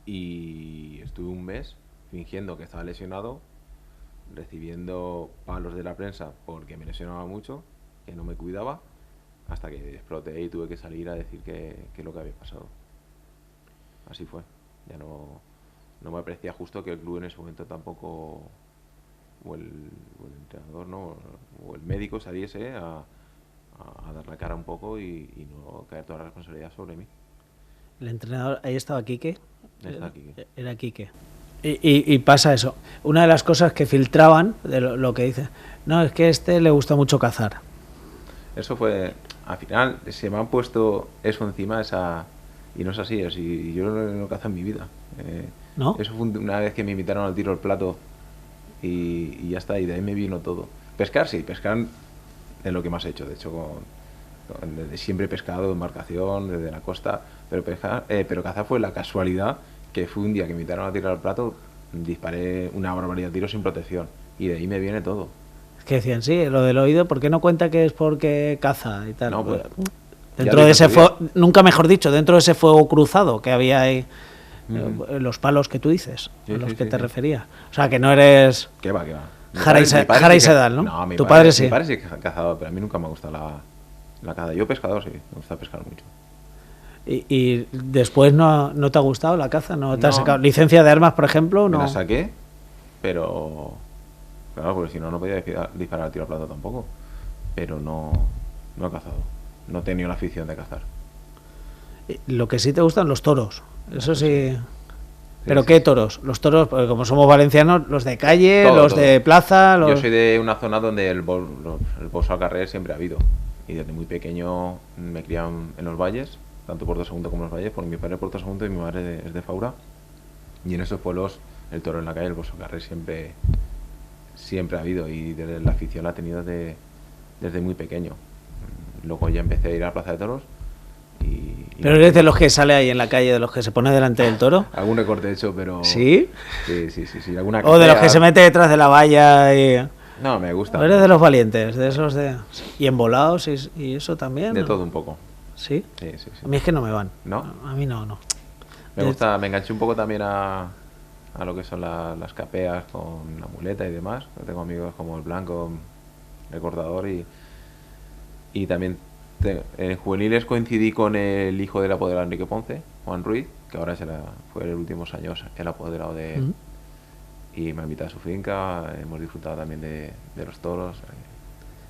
y estuve un mes fingiendo que estaba lesionado, recibiendo palos de la prensa porque me lesionaba mucho, que no me cuidaba, hasta que exploté y tuve que salir a decir que lo que había pasado. Así fue. Ya no me parecía justo que el club en ese momento tampoco, o el entrenador, ¿no? O el médico saliese a dar la cara un poco y no caer toda la responsabilidad sobre mí. El entrenador, ahí estaba Quique. Está Quique. Era Quique. Y pasa eso. Una de las cosas que filtraban, de lo que dice, no, es que a este le gusta mucho cazar. Eso fue, al final se me han puesto eso encima, y no es así, y yo no cazo en mi vida. ¿No? Eso fue una vez que me invitaron al tiro al plato y ya está, y de ahí me vino todo. Pescar sí, pescar es lo que más he hecho, de hecho desde siempre he pescado en embarcación, desde la costa, pero cazar fue la casualidad que fue un día que me invitaron a tirar al plato, disparé una barbaridad de tiros sin protección y de ahí me viene todo. Es que decían, sí, lo del oído, ¿por qué no cuenta que es porque caza y tal? No, pues, dentro de ese fuego, nunca mejor dicho, dentro de ese fuego cruzado que había ahí, los palos que tú dices, sí, a los sí, que sí, te sí. referías. O sea, que no eres... ¿Qué va, qué va? Jara y Sedal, ¿no? No, Tu padre sí. Mi padre sí que ha cazado, pero a mí nunca me ha gustado la caza. Yo pescador sí, me gusta pescar mucho. ¿Y después no te ha gustado la caza? ¿No te has No. sacado licencia de armas, por ejemplo? Me No. la saqué, pero... Claro, porque si no podía disparar al tiro al plato tampoco. Pero no he cazado. No he tenido la afición de cazar. Lo que sí te gustan los toros. Eso sí... ¿Pero sí, qué sí. toros? Los toros, porque como somos valencianos, los de calle, Todo, los todo. de plaza... Los... Yo soy de una zona donde el boxeo al carrer siempre ha habido. Y desde muy pequeño me criaban en los valles, tanto Puerto Segundo como los valles, porque mi padre es Puerto Segundo y mi madre es de Faura. Y en esos pueblos el toro en la calle, el boxeo al carrer siempre ha habido. Y desde la afición la he tenido desde muy pequeño. Luego ya empecé a ir a la plaza de toros. ¿Pero eres de los que sale ahí en la calle, de los que se pone delante del toro? Algún recorte he hecho, pero... ¿Sí? Sí. Alguna ¿O de los capea. que se mete detrás de la valla y...? No, me gusta. ¿O eres de los valientes? De esos de... ¿Y embolados y eso también? De ¿no? todo un poco. ¿Sí? Sí. A mí es que no me van. ¿No? A mí no. Me gusta, me enganché un poco también a lo que son las capeas con la muleta y demás. Yo tengo amigos como el Blanco, el Cortador y también en juveniles coincidí con el hijo del apoderado Enrique Ponce, Juan Ruiz, que ahora fue en los últimos años el apoderado de... Y me ha invitado a su finca, hemos disfrutado también de los toros.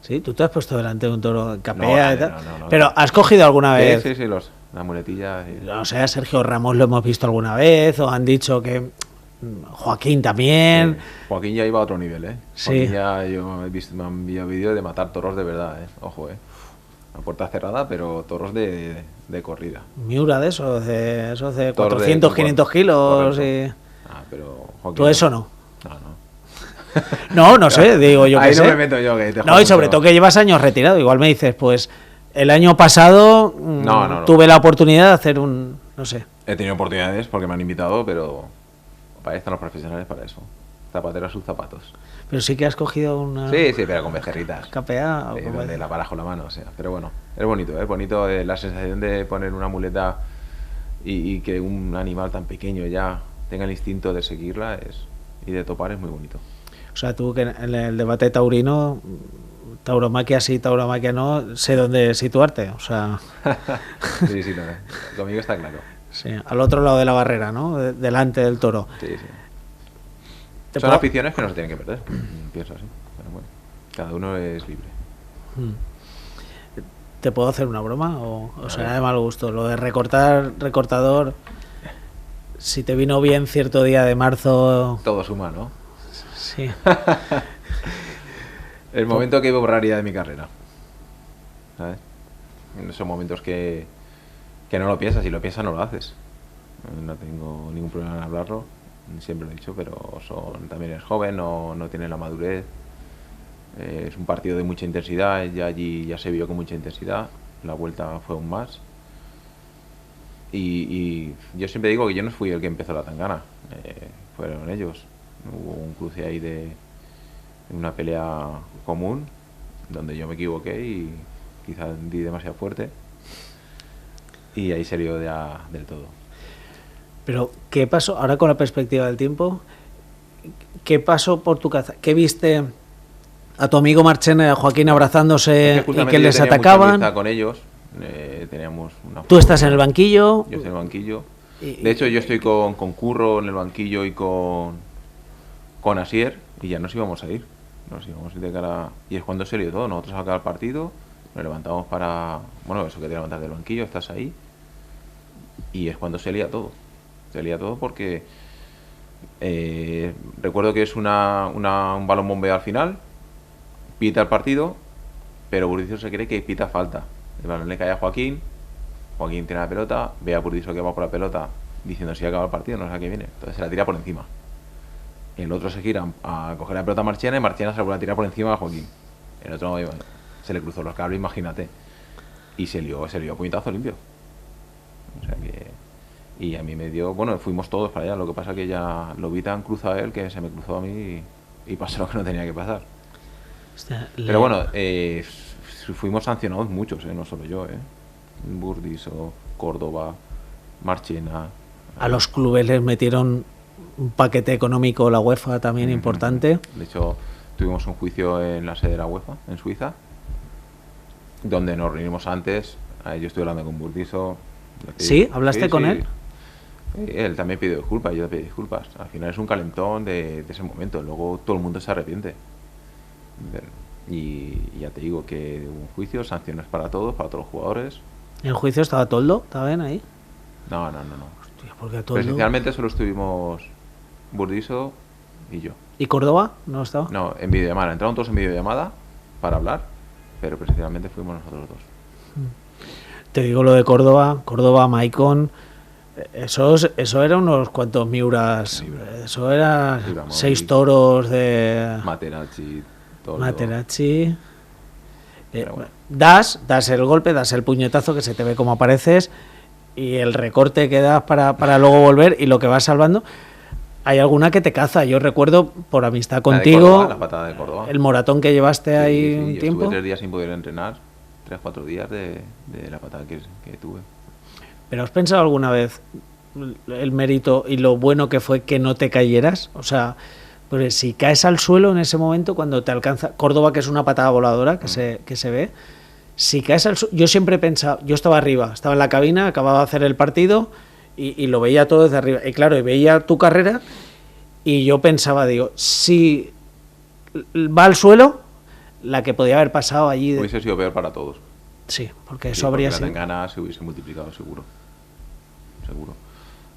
Sí, tú te has puesto delante de un toro en capea No, y tal. no. Pero ¿has cogido alguna vez? Sí, la muletilla. O sea, Sergio Ramos lo hemos visto alguna vez, o han dicho que Joaquín también. Joaquín ya iba a otro nivel, ¿eh? Sí. Joaquín ya me han enviado vídeos de matar toros de verdad, ¿eh? Ojo, ¿eh? A puerta cerrada, pero toros de corrida. Miura de esos de Toros 400, 500 kilos. Correcto. Pero Joaquín, ¿Tú eso no? No. No sé, digo yo que Ahí sé. no me meto yo, que te No, jodo y sobre mucho. todo que llevas años retirado. Igual me dices, pues el año pasado No. tuve la oportunidad de hacer no sé. He tenido oportunidades porque me han invitado, pero para ahí están los profesionales para eso. Zapatero a sus zapatos. Pero sí que has cogido una Sí, pero con becerritas. capea. Donde la barajo la mano, o sea. Pero bueno, es bonito la sensación de poner una muleta y que un animal tan pequeño ya tenga el instinto de seguirla y de topar es muy bonito. O sea, tú que en el debate taurino tauromaquia sí, tauromaquia no, sé dónde situarte, o sea... Sí, no, conmigo está claro. Sí, al otro lado de la barrera, ¿no? Delante del toro. Sí. Son aficiones que no se tienen que perder, pienso así. Pero bueno, cada uno es libre. ¿Te puedo hacer una broma? O sea, de mal gusto. Lo de recortador, si te vino bien cierto día de marzo... Todo suma, ¿no? Sí. El momento que borraría de mi carrera, ¿sabes? En esos momentos que no lo piensas, si lo piensas no lo haces. No tengo ningún problema en hablarlo, siempre lo he dicho, pero también eres joven, no tienes la madurez. Es un partido de mucha intensidad, ya allí ya se vio con mucha intensidad, la vuelta fue aún más. Y yo siempre digo que yo no fui el que empezó la tangana, fueron ellos. Hubo un cruce ahí de una pelea común, donde yo me equivoqué y quizás di demasiado fuerte. Y ahí salió ya del todo. Pero, ¿qué pasó? Ahora con la perspectiva del tiempo, ¿qué pasó por tu cabeza? ¿Qué viste a tu amigo Marchena y a Joaquín abrazándose y que les atacaban? Mucha con ellos, teníamos una... Tú estás en el banquillo. Yo estoy en el banquillo. De hecho, yo estoy con Curro en el banquillo y con Asier, y ya nos íbamos a ir. Nos íbamos a ir de cara... Y es cuando se lió todo. Nosotros acabamos el partido, nos levantamos para... Bueno, eso que te levantas del banquillo, estás ahí. Y es cuando se lía todo. Se lía todo porque... recuerdo que es un balón bombeo al final, pita el partido, pero Burdizo se cree que pita falta. El balón le cae a Joaquín tiene la pelota, ve a Burdizo que va por la pelota diciendo si acaba el partido, no sé a qué viene. Entonces se la tira por encima. El otro se gira a coger la pelota a Marchena y Marchena se la vuelve a tirar por encima a Joaquín. El otro se le cruzó los cables, imagínate. Y se lió a puñetazo limpio. O sea que... Y a mí me dio... Bueno, fuimos todos para allá. Lo que pasa que ya lo vi tan cruzado a él que se me cruzó a mí y pasó lo que no tenía que pasar. Pero bueno, fuimos sancionados muchos, no solo yo. Burdizo, Córdoba, Marchena... A los clubes les metieron un paquete económico, la UEFA también importante. De hecho, tuvimos un juicio en la sede de la UEFA, en Suiza, donde nos reunimos antes. Yo estuve hablando con Burdizo. ¿Sí? ¿Hablaste con él? Él también pidió disculpas, yo le pedí disculpas. Al final es un calentón de ese momento. Luego todo el mundo se arrepiente. Y ya te digo que hubo un juicio, sanciones para todos los jugadores. ¿En el juicio estaba Toldo? ¿Estaba bien ahí? No. Hostia, ¿por qué Toldo? Presencialmente solo estuvimos Burdizo y yo. ¿Y Córdoba? ¿No estaba? No, en videollamada. Entraron todos en videollamada para hablar, pero presencialmente fuimos nosotros dos. Te digo lo de Córdoba, Maicon... Eso era unos cuantos miuras. Sí, eso era 6 toros de Materazzi, bueno. Das el golpe, das el puñetazo que se te ve como apareces y el recorte que das para luego volver y lo que vas salvando. Hay alguna que te caza. Yo recuerdo por amistad contigo la patada de Córdoba, el moratón que llevaste ahí un tiempo. Estuve 3 días sin poder entrenar, 3-4 días de la patada que tuve. ¿Pero has pensado alguna vez el mérito y lo bueno que fue que no te cayeras? O sea, pues si caes al suelo en ese momento, cuando te alcanza Córdoba, que es una patada voladora que se ve, si caes al suelo, yo siempre he pensado, yo estaba arriba, estaba en la cabina, acababa de hacer el partido y lo veía todo desde arriba. Y claro, y veía tu carrera y yo pensaba, digo, si va al suelo, la que podía haber pasado allí... Hubiese sido peor para todos. Sí, porque eso habría sido... La tangana se hubiese multiplicado seguro.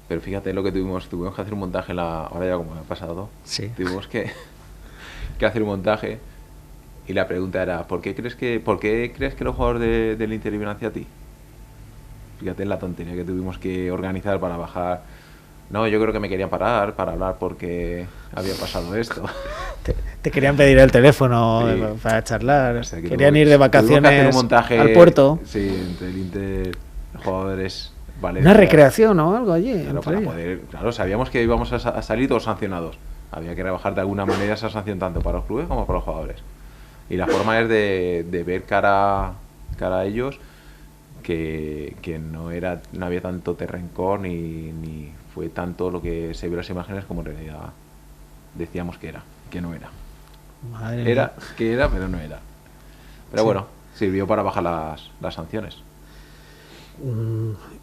Pero fíjate lo que tuvimos que hacer un montaje ahora ya como me ha pasado, sí. Tuvimos que hacer un montaje y la pregunta era ¿por qué crees que los jugadores del Inter iban hacia ti? Fíjate la tontería que tuvimos que organizar para bajar. No, yo creo que me querían parar para hablar porque había pasado esto. Te querían pedir el teléfono sí, para charlar, o sea, querían ir de vacaciones hacer un montaje, al puerto. Sí, entre el Inter, los jugadores... Valencia. Una recreación o algo allí. Claro, sabíamos que íbamos a salir todos sancionados. Había que rebajar de alguna manera esa sanción tanto para los clubes como para los jugadores. Y la forma es de ver cara a ellos que no había tanto rencor ni fue tanto lo que se vio en las imágenes como en realidad decíamos que no era. Madre mía. Que era, pero no era. Pero Sí. bueno, sirvió para bajar las sanciones.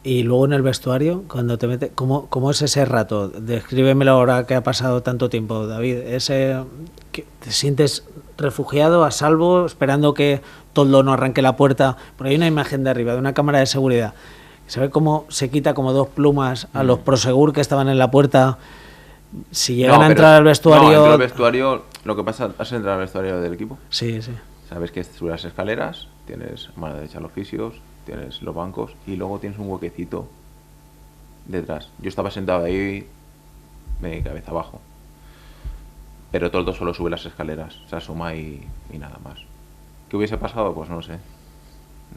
Y luego en el vestuario, cuando te metes, ¿cómo es ese rato? Descríbemelo ahora que ha pasado tanto tiempo, David. Que ¿te sientes refugiado, a salvo, esperando que Toldo no arranque la puerta? Porque hay una imagen de arriba, de una cámara de seguridad. Se ve cómo se quita como 2 plumas a los Prosegur que estaban en la puerta. Si llegan a pero- entrar al vestuario... No, entro al vestuario, lo que pasa, ¿has entrado al vestuario del equipo? Sí, sí. Sabes que subes las escaleras, tienes a mano derecha los fisios, tienes los bancos y luego tienes un huequecito detrás. Yo estaba sentado ahí, cabeza abajo. Pero Toldo solo sube las escaleras, se asoma y nada más. ¿Qué hubiese pasado? Pues no sé.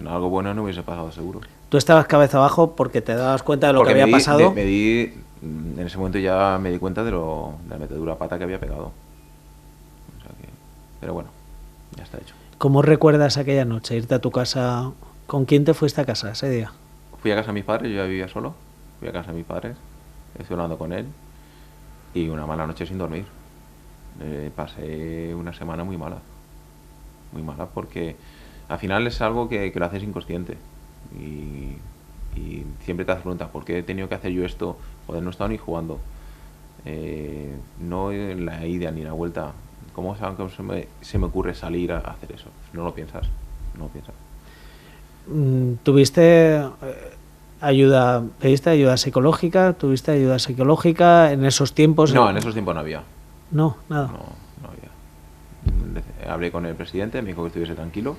Algo bueno no hubiese pasado seguro. Tú estabas cabeza abajo porque te dabas cuenta de lo Porque que había pasado. en ese momento ya me di cuenta de la metedura pata que había pegado. O sea que, pero bueno, ya está hecho. ¿Cómo recuerdas aquella noche? Irte a tu casa. ¿Con quién te fuiste a casa ese día? Fui a casa de mis padres, yo ya vivía solo. Fui a casa de mis padres, estuve hablando con él y una mala noche sin dormir. Pasé una semana muy mala. Muy mala porque al final es algo que lo haces inconsciente. Y siempre te haces preguntas, ¿por qué he tenido que hacer yo esto? Joder, no he estado ni jugando. No en la ida ni la vuelta. ¿Cómo se me ocurre salir a hacer eso? No lo piensas. No lo piensas. ¿Tuviste ayuda? ¿Pediste ayuda psicológica? ¿Tuviste ayuda psicológica en esos tiempos? No, en esos tiempos no había. No, nada. No había. Hablé con el presidente, me dijo que estuviese tranquilo,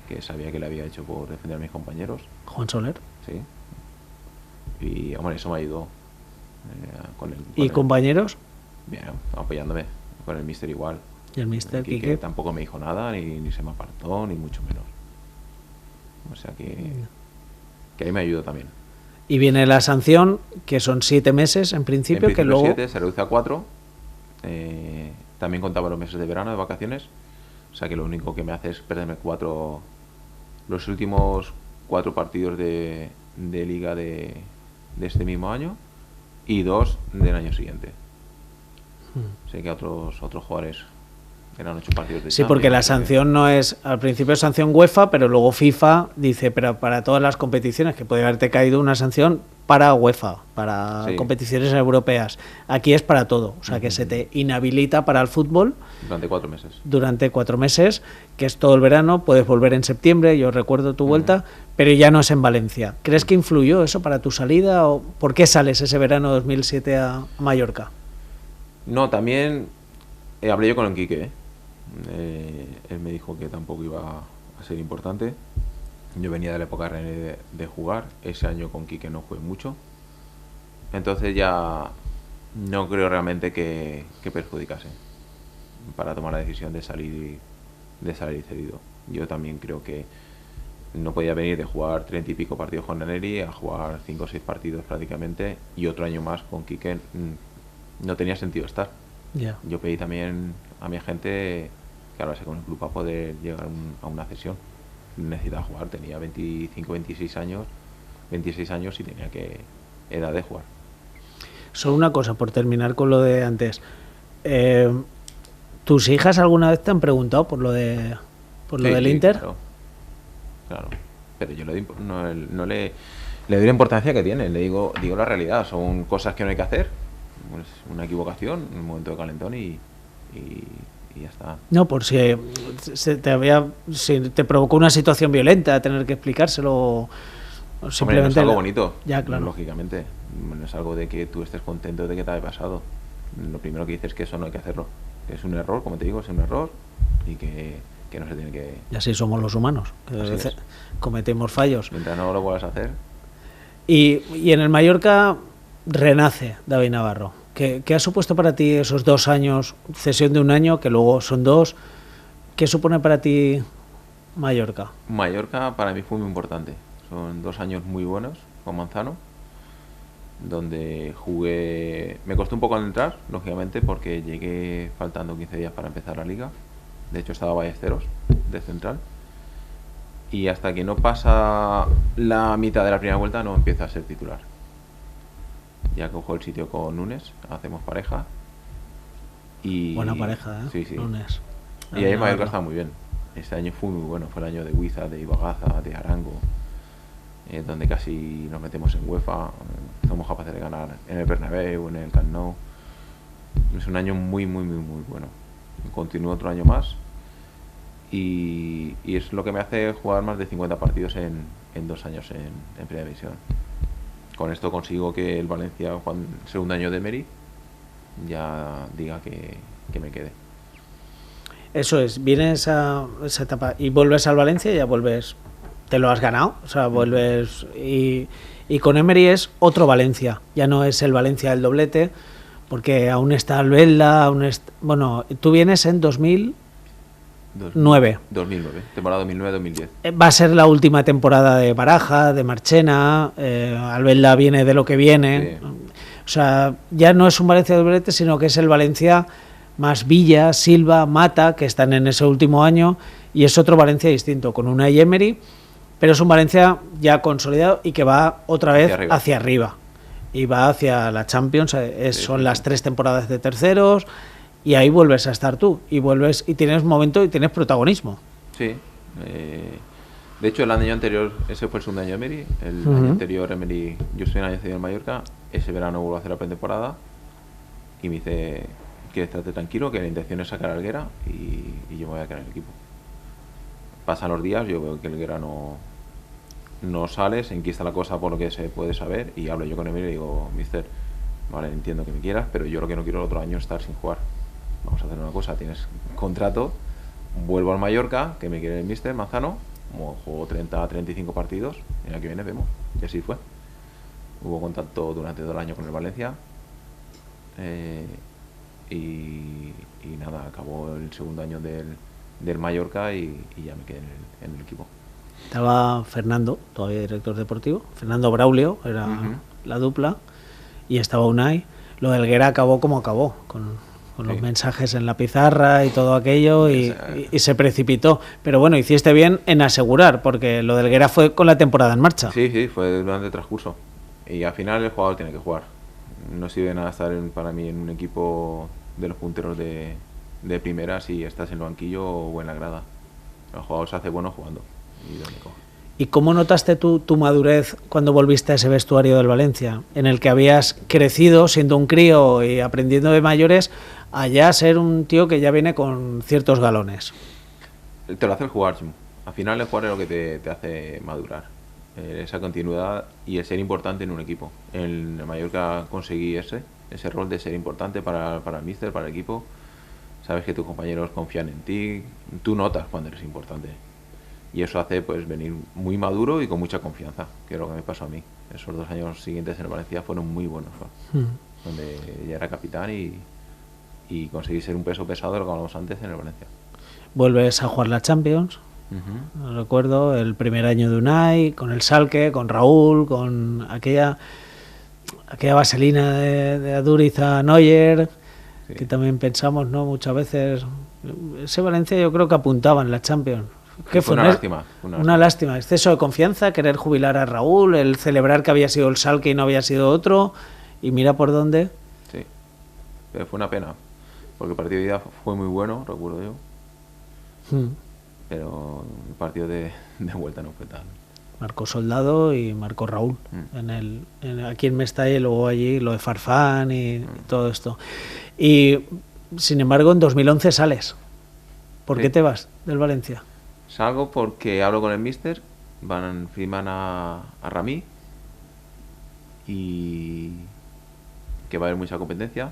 que sabía que le había hecho por defender a mis compañeros. Juan Soler. Sí. Y hombre, eso me ayudó. ¿Y compañeros? Bien, apoyándome. Con el míster igual. ¿Y el míster Quique Quique? tampoco me dijo nada, ni se me apartó, ni mucho menos. O sea que ahí me ayudó también. Y viene la sanción, que son 7 meses en principio, En que principio luego... 7, se reduce a 4. También contaba los meses de verano, de vacaciones. O sea que lo único que me hace es perderme los últimos 4 partidos de liga de este mismo año y 2 del año siguiente. Sé que otros jugadores eran 8 partidos de Sí, porque la Champions, sanción no es... Al principio es sanción UEFA, pero luego FIFA dice, pero para todas las competiciones, que puede haberte caído una sanción para UEFA, para Sí. competiciones europeas. Aquí es para todo, o sea que se te inhabilita para el fútbol durante 4 meses. durante 4 meses, que es todo el verano, puedes volver en septiembre, yo recuerdo tu vuelta, pero ya no es en Valencia. ¿Crees que influyó eso para tu salida o por qué sales ese verano 2007 a Mallorca? No, también hablé yo con el Quique. Él me dijo que tampoco iba a ser importante. Yo venía de la época de jugar. Ese año con Quique no jugué mucho. Entonces ya no creo realmente que perjudicase para tomar la decisión de salir cedido. Yo también creo que no podía venir de jugar 30 y pico partidos con Neri a jugar 5 o 6 partidos prácticamente y otro año más con Quique. No tenía sentido estar. Ya. Yo pedí también a mi agente que hablase con el club para poder llegar a una cesión. Necesitaba jugar, tenía 25, 26 años y tenía edad de jugar. Solo una cosa, por terminar con lo de antes. ¿Tus hijas alguna vez te han preguntado por lo del Sí, Inter? Claro. Pero yo no le doy la importancia que tiene. Le digo la realidad. Son cosas que no hay que hacer. Pues una equivocación, un momento de calentón y ya está. No, por si si te provocó una situación violenta, tener que explicárselo o Hombre, simplemente... no es algo bonito, Ya, claro. lógicamente. No es algo de que tú estés contento de que te haya pasado. Lo primero que dices es que eso no hay que hacerlo. Que es un error, como te digo, es un error y que no se tiene que... Y así somos los humanos, que a Así veces es. cometemos fallos. Mientras no lo vuelvas a hacer. Y en el Mallorca renace David Navarro. ¿Qué ha supuesto para ti esos 2 años, cesión de 1 año, que luego son 2? ¿Qué supone para ti Mallorca? Mallorca para mí fue muy importante. Son 2 años muy buenos con Manzano, donde jugué... Me costó un poco al entrar, lógicamente, porque llegué faltando 15 días para empezar la liga. De hecho estaba Ballesteros, de central. Y hasta que no pasa la mitad de la primera vuelta no empieza a ser titular. Ya cojo el sitio con Nunes, hacemos pareja. Y... Buena pareja, ¿eh? Sí, sí. Lunes. Y ahí Mallorca está muy bien. Este año fue muy bueno, fue el año de Huiza, de Ibagaza, de Arango, donde casi nos metemos en UEFA, somos capaces de ganar en el Bernabéu, en el Camp Nou. Es un año muy bueno. Continúo otro año más y es lo que me hace jugar más de 50 partidos en 2 años en Primera División. Con esto consigo que el Valencia, Juan, segundo año de Emery, ya diga que me quede. Eso es, viene esa etapa y vuelves al Valencia y ya vuelves, te lo has ganado, o sea, vuelves y con Emery es otro Valencia, ya no es el Valencia del doblete, porque aún está Albelda, bueno, tú vienes en 2009. 2009, temporada 2009-2010. Va a ser la última temporada de Baraja, de Marchena, Albelda viene de lo que viene, sí. O sea, ya no es un Valencia del doblete, sino que es el Valencia más Villa, Silva, Mata, que están en ese último año, y es otro Valencia distinto, con Unai Emery, pero es un Valencia ya consolidado y que va otra vez hacia arriba. Y va hacia la Champions, son las 3 temporadas de terceros, y ahí vuelves a estar tú, y vuelves y tienes momento y tienes protagonismo. Sí, de hecho el año anterior, ese fue el segundo año de Emery, el año anterior Emery, yo estoy en año cedido en Mallorca, ese verano vuelvo a hacer la pretemporada, y me dice... que estate tranquilo, que la intención es sacar a Helguera y yo me voy a quedar en el equipo. Pasan los días, yo veo que Helguera no sale, se enquista la cosa por lo que se puede saber y hablo yo con Emilio y digo, mister, vale, entiendo que me quieras, pero yo lo que no quiero el otro año es estar sin jugar. Vamos a hacer una cosa, tienes contrato, vuelvo al Mallorca, que me quiere el mister Manzano, como juego 30-35 partidos, y el año que viene vemos. Y así fue. Hubo contacto durante todo el año con el Valencia. Y nada, acabó el segundo año del Mallorca y ya me quedé en el equipo. Estaba Fernando, todavía director deportivo, Fernando Braulio era la dupla, y estaba Unai. Lo del Helguera acabó como acabó, con los mensajes en la pizarra y todo aquello, y se precipitó. Pero bueno, hiciste bien en asegurar, porque lo del Helguera fue con la temporada en marcha. Sí, fue durante el transcurso. Y al final el jugador tiene que jugar. No sirve de nada estar para mí en un equipo de los punteros de primera si estás en el banquillo o en la grada. El jugador se hace bueno jugando. ¿Y cómo notaste tu madurez cuando volviste a ese vestuario del Valencia, en el que habías crecido siendo un crío y aprendiendo de mayores, a ya ser un tío que ya viene con ciertos galones? Te lo hace el jugar, Chimo. Al final el jugar es lo que te hace madurar. Esa continuidad y el ser importante en un equipo. En el Mallorca conseguí ese rol de ser importante para el míster, para el equipo. Sabes que tus compañeros confían en ti, tú notas cuando eres importante y eso hace pues venir muy maduro y con mucha confianza, que es lo que me pasó a mí. Esos 2 años siguientes en el Valencia fueron muy buenos, donde ya era capitán y conseguí ser un peso pesado de lo que hablábamos antes en el Valencia. Vuelves a jugar la Champions. Recuerdo el primer año de Unai, con el Schalke, con Raúl, con aquella vaselina de Aduriza Neuer, que también pensamos, ¿no? Muchas veces ese Valencia yo creo que apuntaba en la Champions. ¿Qué fue? Una lástima, exceso de confianza, querer jubilar a Raúl, el celebrar que había sido el Schalke y no había sido otro, y mira por dónde. Sí, pero fue una pena, porque el partido de ida fue muy bueno, recuerdo yo. Pero el partido de vuelta no fue tal. Marcó Soldado y marcó Raúl aquí en Mestalla, y luego allí lo de Farfán y todo esto. Y sin embargo en 2011 sales. ¿Por qué te vas del Valencia? Salgo porque hablo con el míster, firman a Ramí y que va a haber mucha competencia.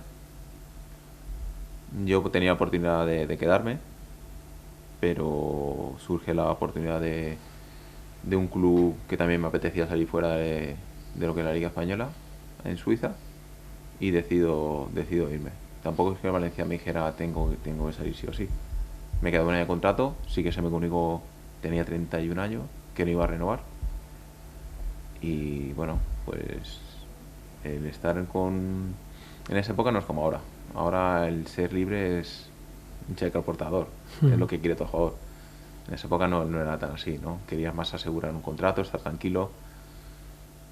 Yo tenía la oportunidad de quedarme, pero surge la oportunidad de un club que también me apetecía salir fuera de lo que es la Liga Española, en Suiza, y decido irme. Tampoco es que el Valencia me dijera tengo que salir sí o sí. Me quedé un año de contrato, sí que se me comunicó, tenía 31 años, que no iba a renovar. Y bueno, pues el estar en esa época no es como ahora. Ahora el ser libre es un cheque al portador, es lo que quiere todo jugador. En esa época no era tan así, ¿no? Querías más asegurar un contrato, estar tranquilo.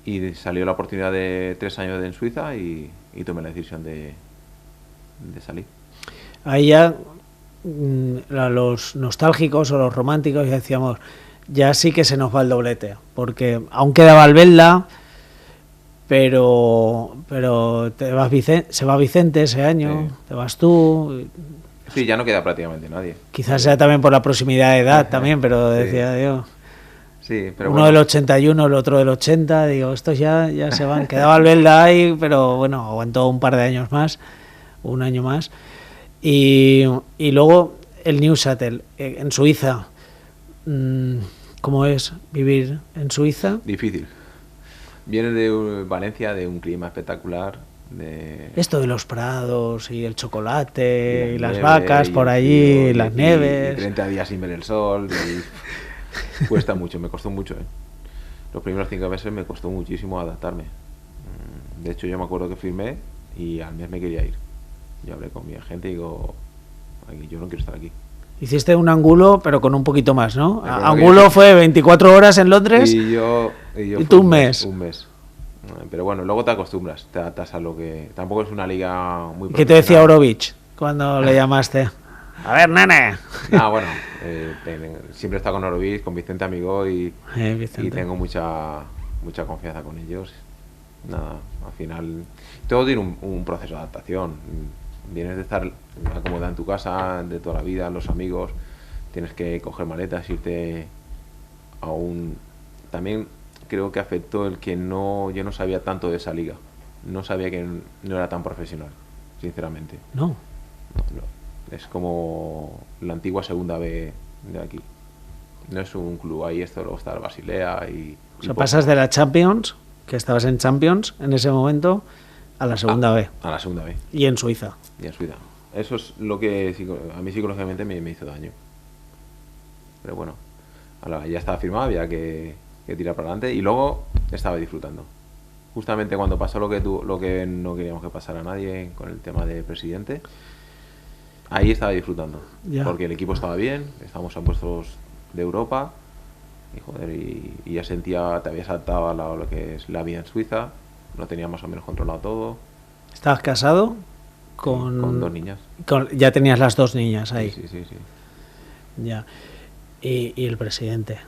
Y salió la oportunidad de 3 años en Suiza y tomé la decisión de salir. Ahí ya los nostálgicos o los románticos y decíamos, ya sí que se nos va el doblete, porque aún queda Valverde, pero te vas se va Vicente ese año, Sí. te vas tú. Sí, ya no queda prácticamente nadie. Quizás sea también por la proximidad de edad también, pero Sí. decía yo. Sí, pero Uno bueno, del 81, el otro del 80, digo, estos ya se van. Quedaba Valverde ahí, pero bueno, aguantó un par de años más, un año más. Y luego el Neuchâtel, en Suiza. ¿Cómo es vivir en Suiza? difícil. Vienes de Valencia, de un clima espectacular, de Esto de los prados y el chocolate y la las nieve, vacas y por el allí, frío, y las y nieves. 30 días sin ver el sol. Y cuesta mucho, me costó mucho. Los primeros 5 meses me costó muchísimo adaptarme. De hecho, yo me acuerdo que firmé y al mes me quería ir. Yo hablé con mi agente y digo, "Aquí, yo no quiero estar aquí". Hiciste un Angulo, pero con un poquito más, ¿no? Pero Angulo que- fue 24 horas en Londres. Y ¿Y fue tú un mes? Un mes. Pero bueno, luego te acostumbras, te adaptas a lo que... Tampoco es una liga muy ¿Qué te decía profesional. Orovich cuando le llamaste? A ver, nene. Bueno, siempre he estado con Orovic, con Vicente Amigo y Vicente. tengo mucha confianza con ellos. Nada, al final todo tiene un proceso de adaptación. Vienes de estar acomodado en tu casa de toda la vida, los amigos, tienes que coger maletas, irte a un... También creo que afectó el que yo no sabía tanto de esa liga. No sabía que no era tan profesional, sinceramente. No. No. Es como la antigua segunda B de aquí. No es un club, ahí esto luego está el Basilea y... O sea, pasas de la Champions, que estabas en Champions en ese momento, a la segunda B. A la segunda B Y en Suiza. y en Suiza. Eso es lo que a mí psicológicamente me hizo daño. Pero bueno, ya estaba firmado, había que tirar para adelante y luego estaba disfrutando. Justamente cuando pasó lo que no queríamos que pasara a nadie con el tema de presidente, ahí estaba disfrutando. Ya. Porque el equipo estaba bien, estábamos a puestos de Europa y joder, y ya te habías adaptado a lo que es la vida en Suiza, lo tenía más o menos controlado todo. ¿Estabas casado? Con 2 niñas. Ya tenías las 2 niñas ahí. Sí. Ya. Y el presidente.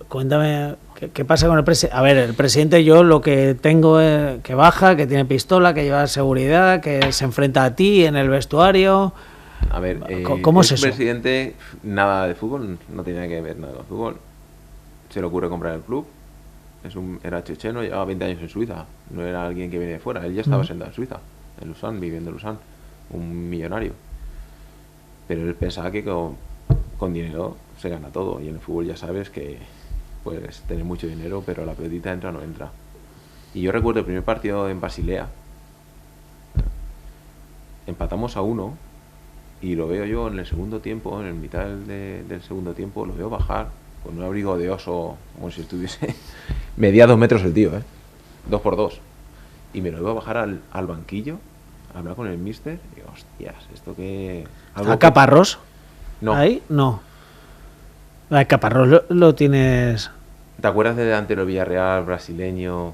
Cuéntame, ¿qué pasa con el presidente? A ver, el presidente, yo lo que tengo es que baja, que tiene pistola, que lleva seguridad, que se enfrenta a ti en el vestuario. A ver, ¿Cómo es el eso? presidente, nada de fútbol, no tenía que ver nada con fútbol. Se le ocurre comprar el club. Era checheno, llevaba 20 años en Suiza. No era alguien que viene de fuera. Él ya estaba sentado en Suiza, en Lausanne, viviendo en Lausanne. Un millonario. Pero él pensaba que con dinero se gana todo. Y en el fútbol ya sabes que puedes tener mucho dinero, pero la pelotita entra o no entra. Y yo recuerdo el primer partido en Basilea. Empatamos a 1. Y lo veo yo en el segundo tiempo, en el mitad del segundo tiempo, lo veo bajar con un abrigo de oso, como si estuviese... Medía 2 metros el tío, 2x2. Y me lo veo bajar al banquillo, a hablar con el míster, y digo, hostias, esto que... ¿A Caparrós? No. ¿Ahí? No. A Caparrós lo tienes... ¿Te acuerdas del delantero Villarreal brasileño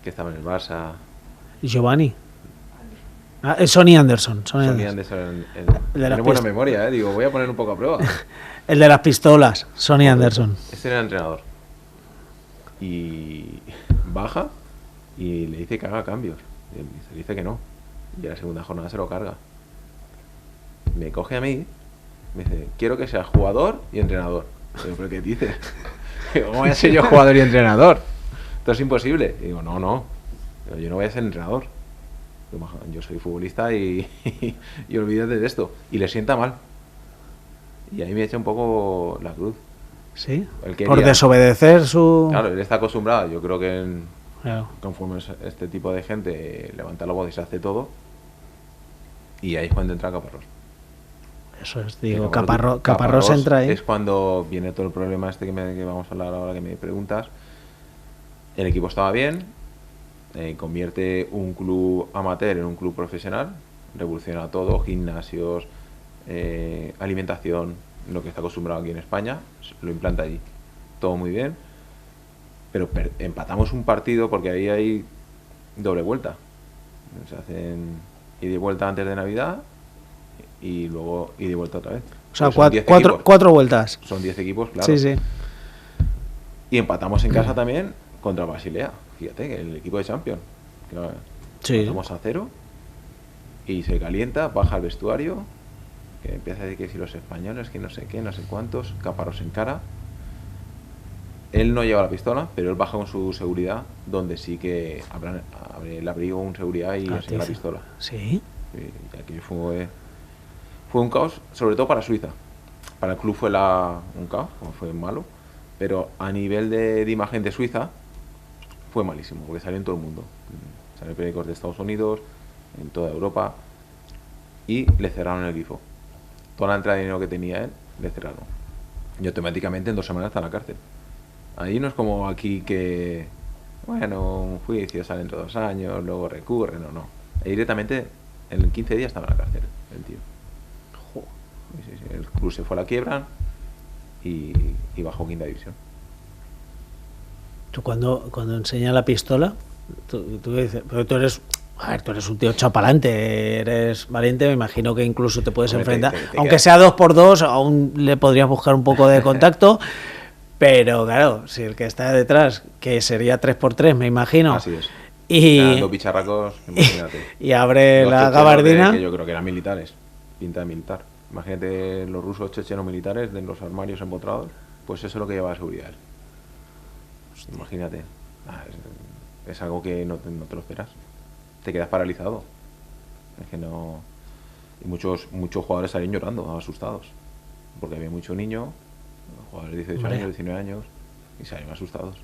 que estaba en el Barça? Giovanni. Sonny Anderson. Sonny Anderson. Tiene buena memoria, digo, voy a poner un poco a prueba. El de las pistolas, Sonny Anderson. Este era el entrenador. Y baja y le dice que haga cambios. Y le dice que no. Y a la segunda jornada se lo carga. Me coge a mí, me dice, quiero que seas jugador y entrenador. Digo, ¿pero qué dices? Digo, ¿cómo voy a ser yo jugador y entrenador? Esto es imposible. Y digo, no. Digo, yo no voy a ser entrenador. Yo soy futbolista y olvídate de esto. Y le sienta mal. Y ahí me echa un poco la cruz. Sí, Él por desobedecer su... Claro, él está acostumbrado. Yo creo que Claro. conforme este tipo de gente levanta la voz y se hace todo. Y ahí es cuando entra Caparrós. Eso es, digo, Caparrós entra ahí. Es cuando viene todo el problema este que vamos a hablar ahora que me preguntas. El equipo estaba bien. Convierte un club amateur en un club profesional, revoluciona todo, gimnasios, alimentación, lo que está acostumbrado aquí en España, lo implanta allí, todo muy bien, pero empatamos un partido porque ahí hay doble vuelta, se hacen ida y vuelta antes de Navidad y luego ida y vuelta otra vez. O sea, Pues son 4 vueltas. Son 10 equipos, claro. Sí, sí. Y empatamos en casa también contra Basilea. Fíjate, que el equipo de Champions. Sí. Empatamos a 0 y se calienta, baja al vestuario, que empieza a decir que si los españoles, que no sé qué, no sé cuántos, Caparrós en cara. Él no lleva la pistola, pero él baja con su seguridad, donde sí que abre el abrigo un seguridad y enseña la pistola. Sí. Y aquí fue un caos, sobre todo para Suiza. Para el club fue un caos, fue malo, pero a nivel de imagen de Suiza fue malísimo, porque salió en todo el mundo. Salió periódicos de Estados Unidos, en toda Europa, y le cerraron el grifo. Toda la entrada de dinero que tenía él, le cerraron. Y automáticamente en 2 semanas está en la cárcel. Ahí no es como aquí que, bueno, un juicio sale dentro de 2 años, luego recurre, no. Ahí directamente, en 15 días estaba en la cárcel, el tío. Sí. El club se fue a la quiebra y bajó 5ª división. Tú cuando enseñas la pistola, tú dices, pero tú eres un tío chapalante, eres valiente, me imagino que incluso te puedes enfrentar, aunque sea 2x2, aún le podrías buscar un poco de contacto. Pero claro, si el que está detrás, que sería 3x3, me imagino. Así es. Y 2 bicharracos, imagínate. Y abre 2 la chechenos gabardina. Que yo creo que eran militares, pinta de militar. Imagínate los rusos chechenos militares de los armarios empotrados, pues eso es lo que lleva seguridad. Imagínate. Es algo que no te lo esperas. Te quedas paralizado. Es que no. Y muchos jugadores salían llorando, asustados. Porque había mucho niño. Jugadores de 18 años, 19 años, y salieron asustados.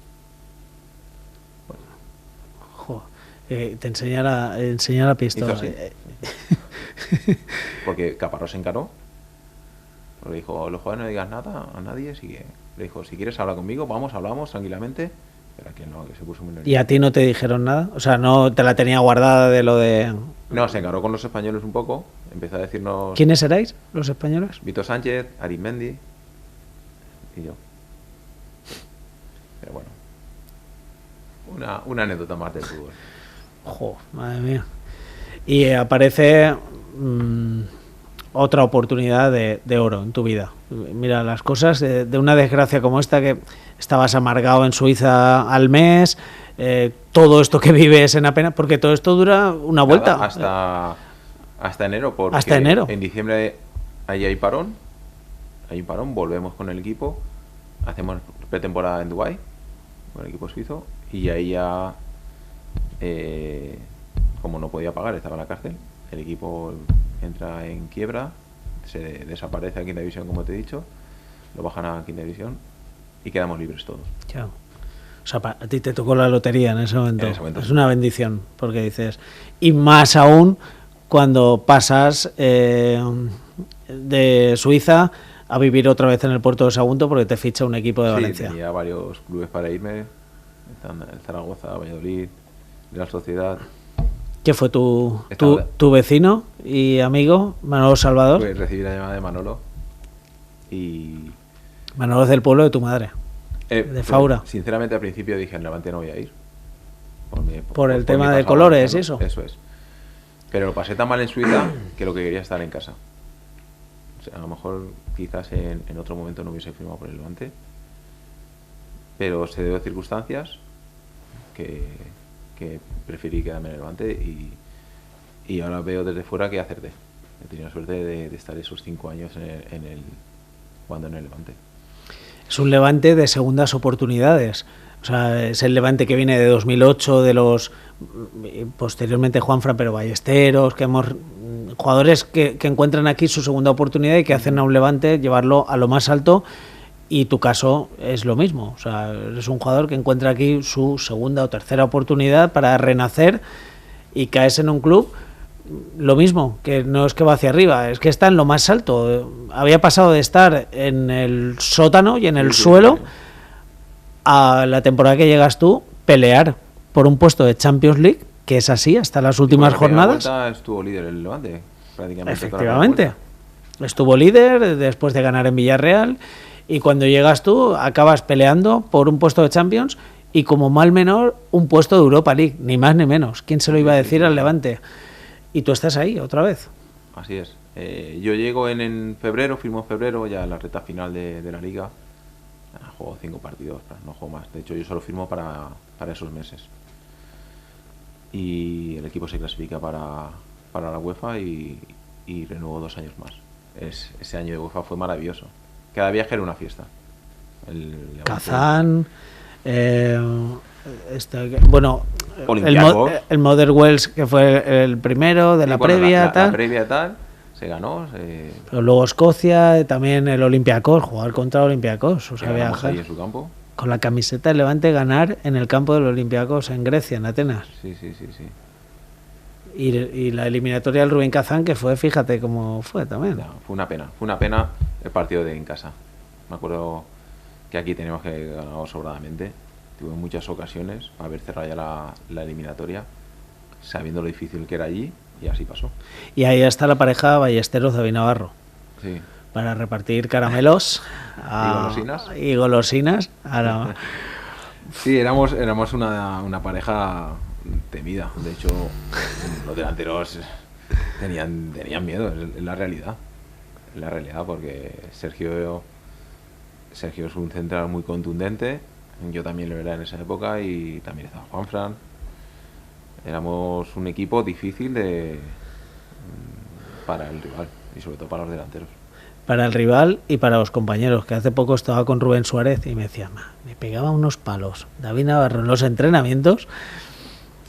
Bueno. Te enseña la pistola. Porque Caparrós se encaró. Le dijo, los jugadores no digas nada a nadie. Le dijo, si quieres hablar conmigo, hablamos tranquilamente. Pero que no, que se puso muy nervioso. ¿Y a ti no te dijeron nada? O sea, no te la tenía guardada de lo de... No, se encaró con los españoles un poco. Empezó a decirnos... ¿Quiénes erais, los españoles? Vito Sánchez, Arismendi y yo. Pero bueno, una anécdota más del fútbol. Madre mía. Y aparece otra oportunidad de oro en tu vida. Mira, las cosas de una desgracia como esta, que estabas amargado en Suiza al mes, todo esto que vives en apenas, porque todo esto dura una vuelta. Hasta enero, porque hasta enero. En diciembre ahí hay parón, volvemos con el equipo, hacemos pretemporada en Dubái con el equipo suizo, y ahí ya, como no podía pagar, estaba en la cárcel, el equipo entra en quiebra, se desaparece a 5ª división, como te he dicho, lo bajan a 5ª división y quedamos libres todos. Chao. O sea, a ti te tocó la lotería en ese momento. Es una bendición, porque dices, y más aún cuando pasas de Suiza a vivir otra vez en el puerto de Sagunto, porque te ficha un equipo de Valencia. Sí, tenía varios clubes para irme, el Zaragoza, Valladolid, Real Sociedad. ¿Qué fue tu vecino y amigo, Manolo Salvador? Pues recibí la llamada de Manolo y... Manolo es del pueblo de tu madre, de Faura. Sinceramente al principio dije, en Levante no voy a ir. Por el tema de colores y eso. Eso es. Pero lo pasé tan mal en Suiza que lo que quería es estar en casa. O sea, a lo mejor quizás en otro momento no hubiese firmado por el Levante. Pero se dio circunstancias que preferí quedarme en el Levante y ahora veo desde fuera que acerté. He tenido la suerte de estar esos 5 años jugando en el Levante. Es un Levante de segundas oportunidades. O sea, es el Levante que viene de 2008, de los posteriormente Juanfran, pero Ballesteros, jugadores que encuentran aquí su segunda oportunidad y que hacen a un Levante llevarlo a lo más alto. Y tu caso es lo mismo. O sea, eres un jugador que encuentra aquí su segunda o tercera oportunidad para renacer y caes en un club, lo mismo, que no es que va hacia arriba, es que está en lo más alto. Había pasado de estar en el sótano y en el suelo a la temporada que llegas tú, pelear por un puesto de Champions League, que es así hasta las últimas jornadas. Estuvo líder el Levante, prácticamente. Efectivamente. Estuvo líder después de ganar en Villarreal. Y cuando llegas tú, acabas peleando por un puesto de Champions y, como mal menor, un puesto de Europa League, ni más ni menos. ¿Quién se lo iba a decir al Levante? Y tú estás ahí otra vez. Así es. Yo llego en febrero, firmo en febrero, ya en la recta final de la liga. Juego 5 partidos, no juego más. De hecho, yo solo firmo para esos meses. Y el equipo se clasifica para la UEFA y renuevo 2 años más. Ese año de UEFA fue maravilloso. Cada viaje era una fiesta. Kazán, el Mother Wells, que fue el primero de la previa, la previa tal, se ganó. Pero luego Escocia, también el Olympiacos, jugar contra Olympiacos, o sea, viajar ahí en su campo. Con la camiseta del Levante, ganar en el campo del Olympiacos en Grecia, en Atenas. Sí. Y la eliminatoria del Rubin Kazán, que fue, fíjate cómo fue también. No, fue una pena el partido en casa. Me acuerdo que aquí teníamos que ganar sobradamente. Tuve muchas ocasiones a haber cerrado ya la eliminatoria, sabiendo lo difícil que era allí, y así pasó. Y ahí está la pareja Ballesteros-David Navarro. Sí. Para repartir caramelos y golosinas. Sí, éramos una pareja temida. De hecho, los delanteros tenían miedo, es la realidad. Es la realidad, porque Sergio es un central muy contundente. Yo también lo era en esa época, y también estaba Juanfran. Éramos un equipo difícil para el rival, y sobre todo para los delanteros. Para el rival y para los compañeros, que hace poco estaba con Rubén Suárez y me decía, me pegaba unos palos David Navarro en los entrenamientos.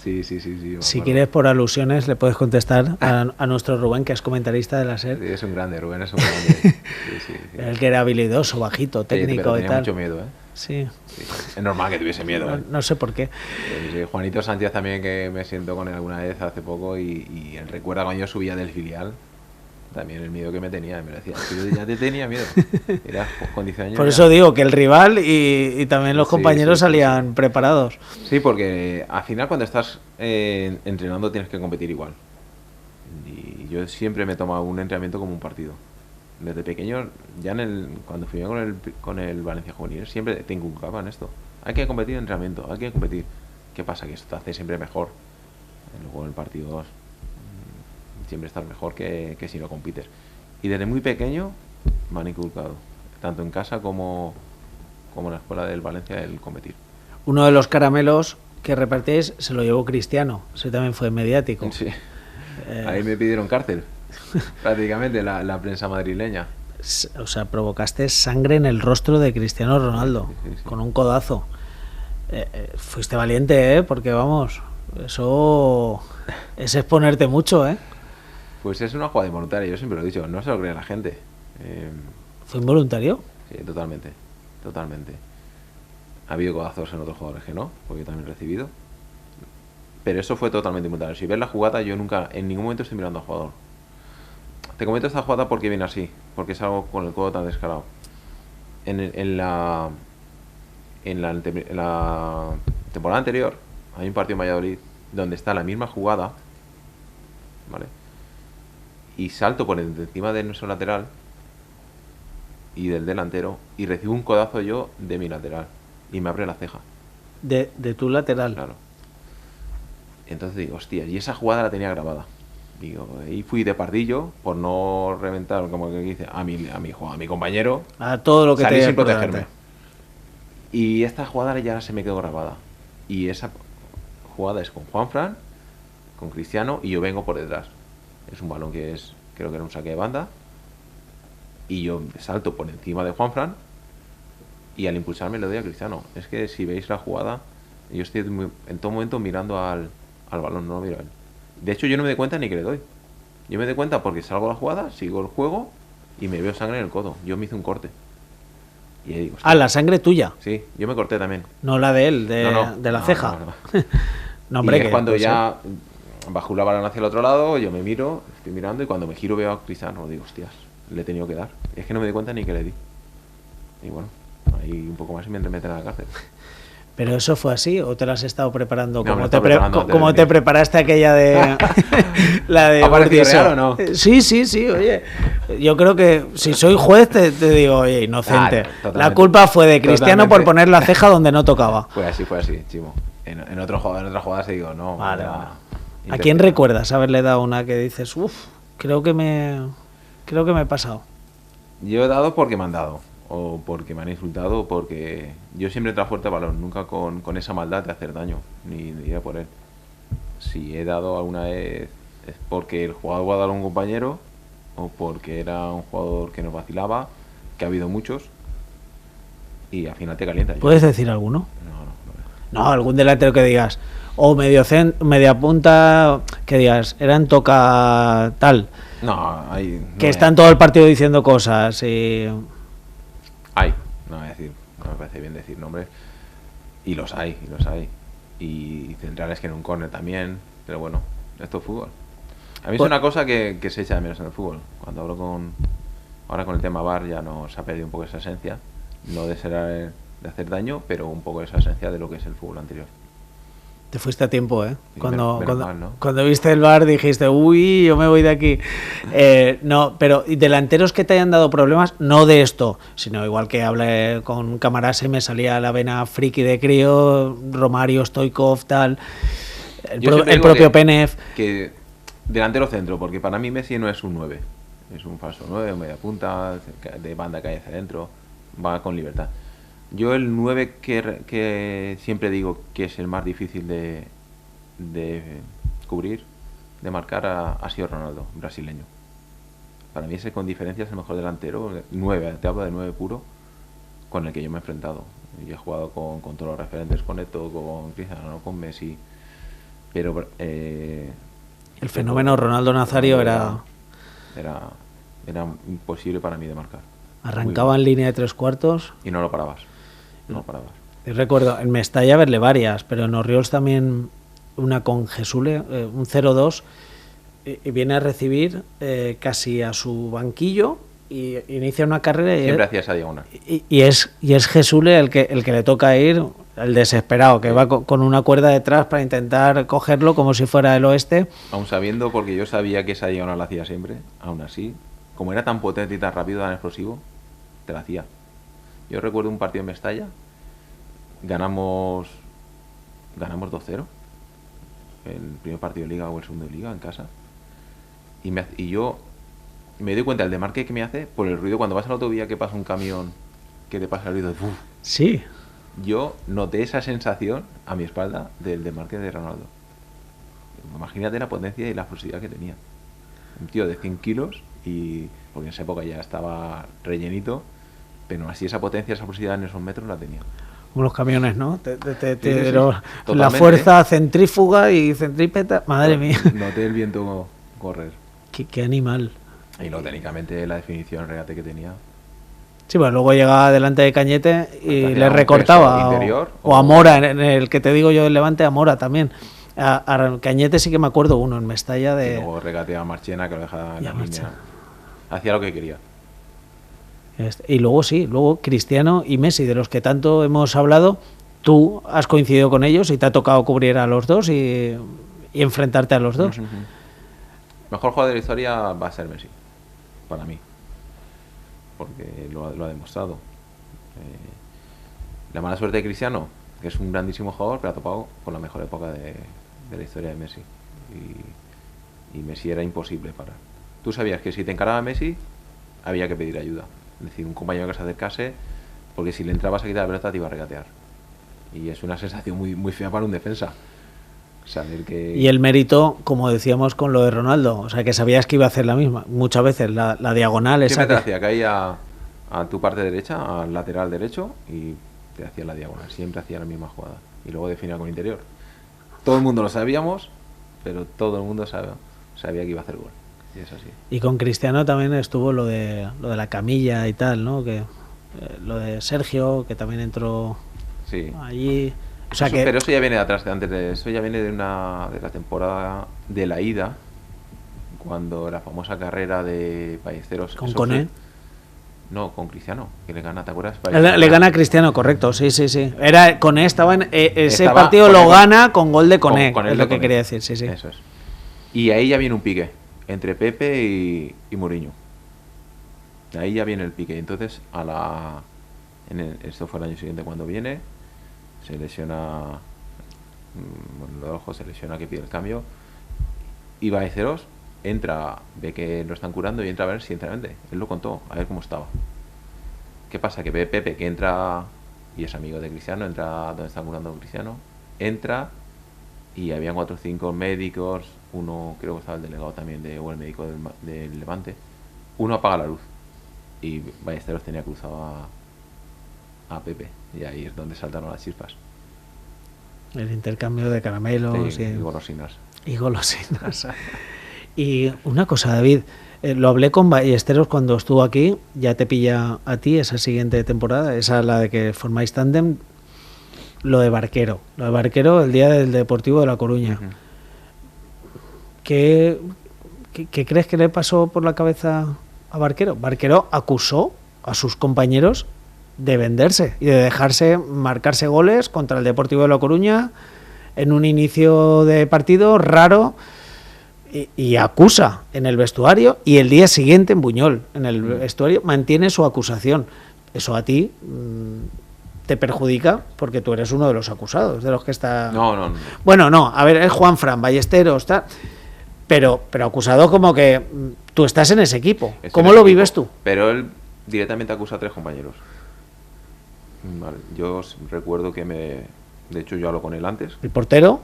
Sí. Si quieres, por alusiones, le puedes contestar a nuestro Rubén, que es comentarista de la SER. Sí, es un grande, Rubén es un grande. Sí. El que era habilidoso, bajito, técnico, pero y tal. Mucho miedo, ¿eh? Sí. Es normal que tuviese miedo. No sé por qué. Juanito Sánchez también, que me siento con él alguna vez hace poco, y él recuerda cuando yo subía del filial, también el miedo que me tenía. Me decía, yo ya te tenía miedo. Era condición. Por eso digo que el rival y también los compañeros salían preparados. Sí, porque al final, cuando estás entrenando, tienes que competir igual. Y yo siempre me he tomado un entrenamiento como un partido. Desde pequeño, ya cuando fui con el Valencia Juvenil, siempre te inculcaban esto. Hay que competir en entrenamiento, hay que competir. ¿Qué pasa? Que esto te hace siempre mejor. Luego en el partido siempre estás mejor que si no compites. Y desde muy pequeño me han inculcado, tanto en casa como en la escuela del Valencia, el competir. Uno de los caramelos que repartéis se lo llevó Cristiano, ese también fue mediático. Sí. Ahí me pidieron cárcel, prácticamente, la prensa madrileña. O sea, provocaste sangre en el rostro de Cristiano Ronaldo, sí. Con un codazo. Fuiste valiente, porque vamos, eso es exponerte mucho, ¿eh? Pues es una jugada involuntaria, yo siempre lo he dicho, no se lo cree la gente. ¿Fue involuntario? Sí, totalmente. Ha habido codazos en otros jugadores que no, porque yo también he recibido. Pero eso fue totalmente involuntario. Si ves la jugada, yo nunca, en ningún momento estoy mirando al jugador. Te comento esta jugada porque viene así, porque es algo con el codo tan descarado. En la temporada anterior hay un partido en Valladolid donde está la misma jugada, ¿vale? Y salto por encima de nuestro lateral y del delantero, y recibo un codazo yo de mi lateral y me abre la ceja. ¿De tu lateral? Claro. Entonces digo, hostia, y esa jugada la tenía grabada. Digo, y fui de pardillo por no reventar, como que dice, a mi compañero, a todo lo que salí te sin protegerme. Y esta jugada ya se me quedó grabada. Y esa jugada es con Juanfran, con Cristiano, y yo vengo por detrás. Es un balón que creo que era un saque de banda, y yo salto por encima de Juanfran, y al impulsarme le doy a Cristiano. Es que si veis la jugada, yo estoy en todo momento mirando al balón, no lo miro a él. De hecho, yo no me doy cuenta ni que le doy. Yo me doy cuenta porque salgo a la jugada, sigo el juego y me veo sangre en el codo. Yo me hice un corte. Y ahí digo, la sangre tuya. Sí, yo me corté también. No la de él, de la ceja. No. No, hombre, y es cuando ya bajo la balón hacia el otro lado, yo me miro, estoy mirando, y cuando me giro veo a Cristiano, digo, hostias, le he tenido que dar. Y es que no me doy cuenta ni que le di. Y bueno, ahí un poco más y me meten a la cárcel. ¿Pero eso fue así o te lo has estado preparando? No, como te preparaste aquella de la de ¿Ha parecido real o no? Sí, oye. Yo creo que si soy juez te digo, oye, inocente. La culpa fue de Cristiano por poner la ceja donde no tocaba. Fue así, Chimo. En otra jugada se digo, no. Vale. ¿A quién recuerdas haberle dado una que dices, creo que me... creo que me he pasado. Yo he dado porque me han dado, o porque me han insultado, o porque yo siempre he entrado fuerte al balón, nunca con esa maldad de hacer daño, ni de ir a por él. Si he dado alguna vez es porque el jugador va a dar a un compañero, o porque era un jugador que nos vacilaba, que ha habido muchos, y al final te calienta. ¿Puedes decir alguno? No. No, algún delantero que digas, o media punta, que digas, eran toca tal, No, hay... que no están todo el partido diciendo cosas y... Hay, no voy a decir, no me parece bien decir nombres, y los hay. Y centrales que en un córner también, pero bueno, esto es fútbol. A mí es una cosa que se echa de menos en el fútbol. Cuando hablo ahora con el tema VAR ya no se ha perdido un poco esa esencia, no de ser de hacer daño, pero un poco esa esencia de lo que es el fútbol anterior. Te fuiste a tiempo, ¿eh? Sí, Cuando mal, ¿no? cuando viste el VAR dijiste, uy, yo me voy de aquí. No, pero ¿y delanteros que te hayan dado problemas? No de esto, sino igual que hablé con Camarasa y me salía la vena friki de crío, Romario, Stoichkov, tal, el propio Penev. Que delantero centro, porque para mí Messi no es un 9, es un falso 9, media punta, de banda cae hacia adentro, va con libertad. Yo el 9 que siempre digo que es el más difícil de cubrir, de marcar, ha sido Ronaldo, brasileño. Para mí ese con diferencia es el mejor delantero, 9, te hablo de 9 puro, con el que yo me he enfrentado. Yo he jugado con todos los referentes, con Eto'o, con Cristiano, con Messi, pero... el fenómeno Ronaldo Nazario era imposible para mí de marcar. Arrancaba en línea de 3/4 y no lo parabas. Y recuerdo en Mestalla verle varias, pero en Orriols también una con Jesule, un 0-2, y viene a recibir casi a su banquillo y inicia una carrera y siempre hacía esa diagonal. Y es Jesule el que le toca ir, el desesperado, que va con una cuerda detrás para intentar cogerlo como si fuera el oeste. Aún sabiendo, porque yo sabía que esa diagonal la hacía siempre, aún así, como era tan potente y tan rápido, tan explosivo, te la hacía. Yo recuerdo un partido en Mestalla, ganamos 2-0, el primer partido de Liga o el segundo de Liga en casa, y yo me doy cuenta del demarque que me hace por el ruido cuando vas a la autovía, que pasa un camión, que te pasa el ruido de ¡uf! Sí. Yo noté esa sensación a mi espalda del demarque de Ronaldo. Imagínate la potencia y la explosividad que tenía. Un tío de 100 kilos, porque en esa época ya estaba rellenito, pero así esa potencia, esa explosividad en esos metros la tenía. Como los camiones, ¿no? Sí. La fuerza centrífuga y centrípeta, madre mía. Noté el viento correr. Qué animal. Y luego técnicamente la definición, el regate que tenía. Sí, bueno, luego llegaba delante de Cañete y le recortaba. O a Mora, en el que te digo yo del Levante, a Mora también. A Cañete sí que me acuerdo uno en Mestalla de... Y luego regateaba a Marchena, que lo dejaba en la línea. Hacía lo que quería. Y luego Cristiano y Messi, de los que tanto hemos hablado, tú has coincidido con ellos y te ha tocado cubrir a los dos y enfrentarte a los dos. Mejor jugador de la historia va a ser Messi, para mí, porque lo ha demostrado. La mala suerte de Cristiano, que es un grandísimo jugador, pero ha topado con la mejor época de la historia de Messi, y Messi era imposible parar. Tú sabías que si te encaraba Messi había que pedir ayuda, es decir, un compañero que se acercase, porque si le entrabas a quitar la pelota te iba a regatear, y es una sensación muy, muy fea para un defensa. Saber que... Y el mérito, como decíamos con lo de Ronaldo, o sea, que sabías que iba a hacer la misma, muchas veces la diagonal esa. Siempre te hacía caía a tu parte derecha, al lateral derecho, y te hacía la diagonal, siempre hacía la misma jugada, y luego definía con interior. Todo el mundo lo sabíamos, pero todo el mundo sabía que iba a hacer gol, y es así. Y con Cristiano también estuvo lo de la camilla y tal, ¿no? Que lo de Sergio, que también entró allí. O sea pero eso ya viene de atrás, eso ya viene de la temporada de la ida, cuando la famosa carrera de Ballesteros. ¿Con Coné? No, con Cristiano, que le gana, ¿te acuerdas? Le gana a Cristiano, correcto, sí. Era Coné, ese partido lo gana con gol de Coné, es lo que quería decir, sí. Eso es. Y ahí ya viene un pique entre Pepe y Mourinho. Ahí ya viene el pique. Entonces, esto fue el año siguiente cuando viene, se lesiona, los ojos, se lesiona, que pide el cambio, y Ballesteros entra, ve que lo están curando y entra a ver sinceramente. Él lo contó, a ver cómo estaba. ¿Qué pasa? Que ve Pepe que entra y es amigo de Cristiano, entra donde está curando Cristiano, entra y habían 4 o 5 médicos, uno creo que estaba el delegado también o el médico del Levante, uno apaga la luz y Ballesteros tenía cruzado a Pepe y ahí es donde saltaron las chispas. El intercambio de caramelos y golosinas. Y golosinas. Y una cosa, David, lo hablé con Ballesteros cuando estuvo aquí, ya te pilla a ti esa siguiente temporada, esa la de que formáis tándem, lo de Barquero el día del Deportivo de La Coruña. Uh-huh. ¿Qué crees que le pasó por la cabeza a Barquero? Barquero acusó a sus compañeros de venderse y de dejarse marcarse goles contra el Deportivo de La Coruña en un inicio de partido raro y acusa en el vestuario y el día siguiente en Buñol, en el vestuario, mantiene su acusación. Eso a ti te perjudica porque tú eres uno de los acusados, de los que está... No. Bueno, no, a ver, es Juanfran, Ballesteros, está... Pero acusado como que tú estás en ese equipo. ¿Cómo lo vives tú? Pero él directamente acusa a 3 compañeros. Vale, yo recuerdo que de hecho yo hablo con él antes. El portero,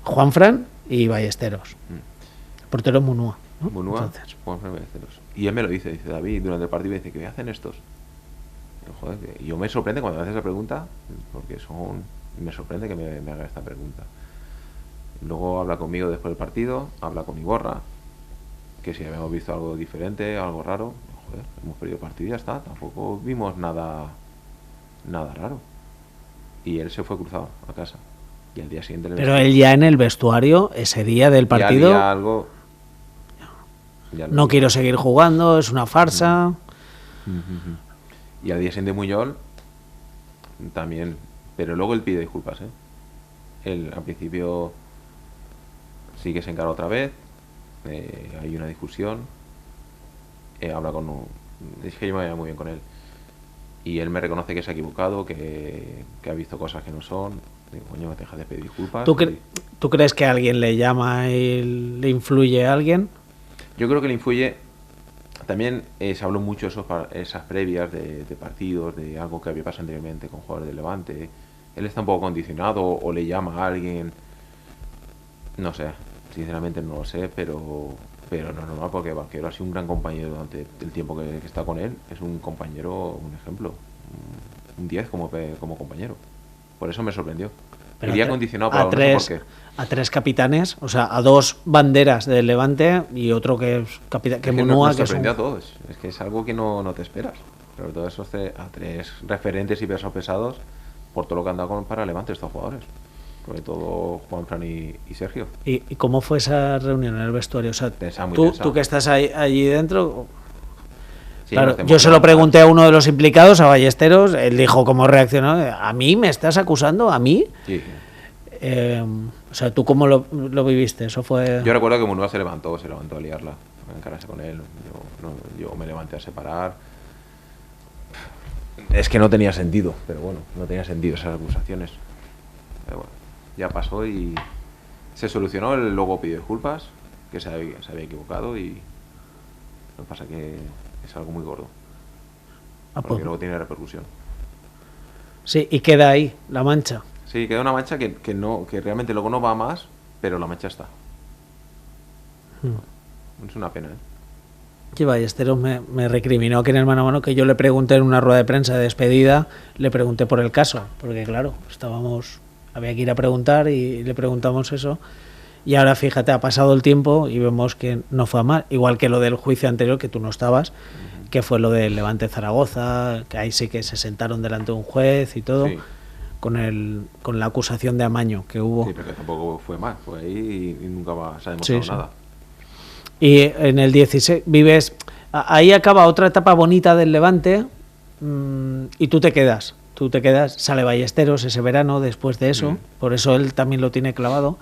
Juanfran y Ballesteros. El portero es Munúa, ¿no? Munúa, Juanfran y Ballesteros. Y él me lo dice David, durante el partido dice, ¿qué hacen estos? Y yo me sorprende cuando me hace esa pregunta, porque me sorprende que me haga esta pregunta. Luego habla conmigo después del partido, habla con Iborra, que si habíamos visto algo diferente, algo raro, hemos perdido el partido y ya está, tampoco vimos nada raro. Y él se fue cruzado a casa. Y al día siguiente... Pero él ya en el vestuario, ese día del partido... Ya algo... No quiero seguir jugando, es una farsa... Y al día siguiente Muñol también, pero luego él pide disculpas, Él al principio sí que se encara otra vez, hay una discusión, habla con es que yo me vaya muy bien con él y él me reconoce que se ha equivocado, que ha visto cosas que no son. Digo, coño, deja de pedir disculpas. ¿Tú crees que alguien le llama y le influye a alguien? Yo creo que le influye. También se habló mucho esas previas de partidos, de algo que había pasado anteriormente con jugadores del Levante. Él está un poco condicionado o le llama a alguien. No sé, sinceramente no lo sé, pero no es normal porque Barquero ha sido un gran compañero durante el tiempo que está con él. Es un compañero, un ejemplo, un 10 como compañero. Por eso me sorprendió. Iría condicionado por algo, no sé por qué. A 3 capitanes, o sea, a 2 banderas del Levante y otro que es capitán, que Munúa, nos sorprendió a todos. Es que es algo que no te esperas. Sobre todo esos a 3 referentes y pesos pesados por todo lo que han dado para Levante estos jugadores. Sobre todo Juanfran y Sergio. ¿Y cómo fue esa reunión en el vestuario? O sea, tensa. Tú que estás allí dentro... Sí, claro, yo se lo pregunté a uno de los implicados, a Ballesteros, él dijo cómo reaccionó. ¿A mí me estás acusando? ¿A mí? Sí. O sea, ¿tú cómo lo viviste? Eso fue... Yo recuerdo que Munúa se levantó a liarla, a encararse con él. Yo me levanté a separar. Es que no tenía sentido, pero bueno, no tenía sentido esas acusaciones. Pero bueno, ya pasó y se solucionó. Él luego pidió disculpas, que se había equivocado y lo que pasa que es algo muy gordo. Porque luego tiene repercusión. Sí, y queda ahí, la mancha. Sí, queda una mancha que realmente luego no va más, pero la mancha está. Es una pena, Que Ballesteros me recriminó aquí en el mano a mano que yo le pregunté en una rueda de prensa de despedida, le pregunté por el caso, porque claro, había que ir a preguntar y le preguntamos eso. Y ahora fíjate, ha pasado el tiempo y vemos que no fue a mal, igual que lo del juicio anterior, que tú no estabas, que fue lo del Levante Zaragoza, que ahí sí que se sentaron delante de un juez y todo. Sí. Con la acusación de amaño que hubo. Sí, pero tampoco fue mal, fue ahí y nunca se ha demostrado nada. Y en el 16 ahí acaba otra etapa bonita del Levante y tú te quedas, sale Ballesteros ese verano después de eso, por eso él también lo tiene clavado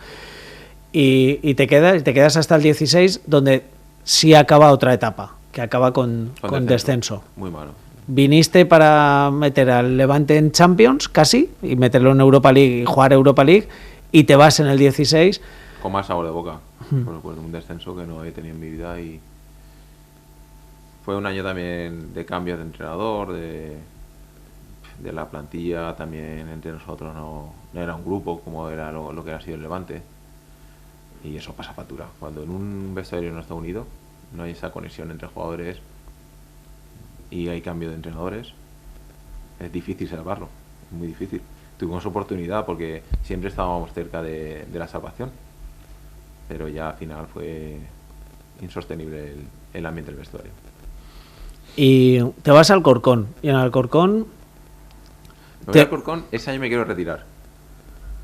y te quedas hasta el 16 donde sí acaba otra etapa, que acaba con descenso. Muy malo. Viniste para meter al Levante en Champions, casi, y meterlo en Europa League y jugar Europa League, y te vas en el 16 con más sabor de boca. Por recuerdo un descenso que no he tenido en mi vida y fue un año también de cambios de entrenador, de la plantilla también entre nosotros no era un grupo como era lo que ha sido el Levante, y eso pasa factura. Cuando en un vestuario no está unido, no hay esa conexión entre jugadores y hay cambio de entrenadores, es difícil salvarlo, es muy difícil. Tuvimos oportunidad porque siempre estábamos cerca de la salvación, pero ya al final fue insostenible el ambiente del vestuario. Y te vas al Alcorcón, y en Alcorcón... Me voy al Alcorcón, ese año me quiero retirar.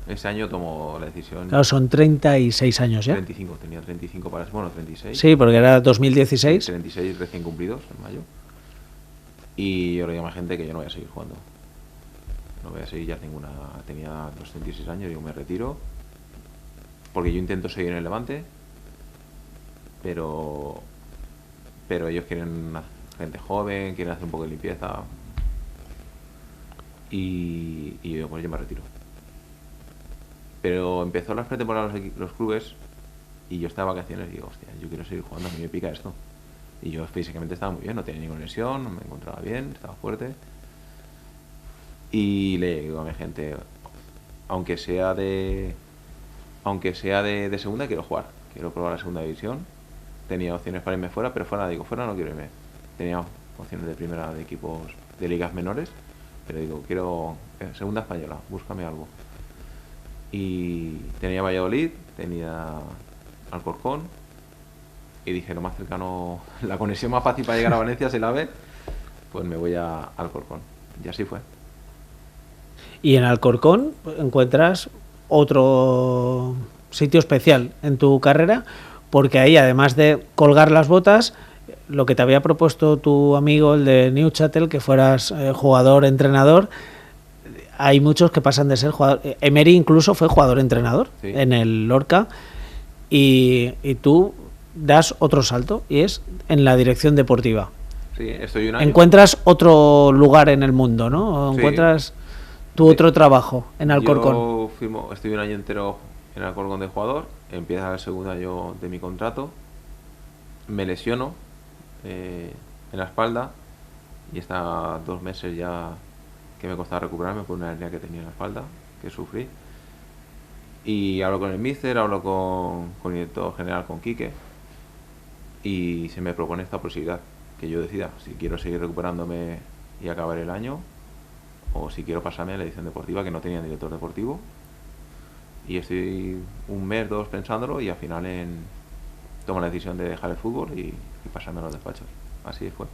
Ese año tomo la decisión. Claro, son 36 años ya. 35, tenía 35 para... Bueno, 36. Sí, porque era 2016. 36 recién cumplidos en mayo. Y yo le digo a la gente que yo no voy a seguir jugando. No voy a seguir, ya tenía los 36 años, digo, me retiro. Porque yo intento seguir en el Levante. Pero ellos quieren gente joven, quieren hacer un poco de limpieza. Y yo, pues yo me retiro. Pero empezó las pretemporadas los clubes y yo estaba de vacaciones y digo, hostia, yo quiero seguir jugando, a mí me pica esto. Y yo físicamente estaba muy bien, no tenía ninguna lesión, me encontraba bien, estaba fuerte. Y le digo a mi gente, aunque sea de segunda, quiero jugar, quiero probar la segunda división. Tenía opciones para irme fuera, pero fuera no quiero irme. Tenía opciones de primera de equipos de ligas menores, pero digo, quiero segunda española, búscame algo. Y tenía Valladolid, tenía Alcorcón, y dije, lo más cercano, la conexión más fácil para llegar a Valencia es el AVE, pues me voy a Alcorcón. Y así fue. Y en Alcorcón encuentras otro sitio especial en tu carrera, porque ahí, además de colgar las botas, lo que te había propuesto tu amigo, el de Neuchâtel, que fueras jugador-entrenador, hay muchos que pasan de ser jugador. Emery incluso fue jugador-entrenador, sí, en el Lorca, y tú das otro salto, y es en la dirección deportiva. Sí, estoy un año. Encuentras otro lugar en el mundo, ¿no? Sí. Encuentras tu otro trabajo en Alcorcón. Yo estoy un año entero en Alcorcón de jugador, empieza el segundo año de mi contrato, me lesiono en la espalda y está 2 meses ya que me costaba recuperarme por una hernia que tenía en la espalda, que sufrí. Y hablo con el míster, hablo con el director general, con Quique, y se me propone esta posibilidad, que yo decida si quiero seguir recuperándome y acabar el año, o si quiero pasarme a la edición deportiva, que no tenía director deportivo. Y estoy 1 mes, 2 pensándolo, y al final tomo la decisión de dejar el fútbol y pasarme a los despachos. Así fue.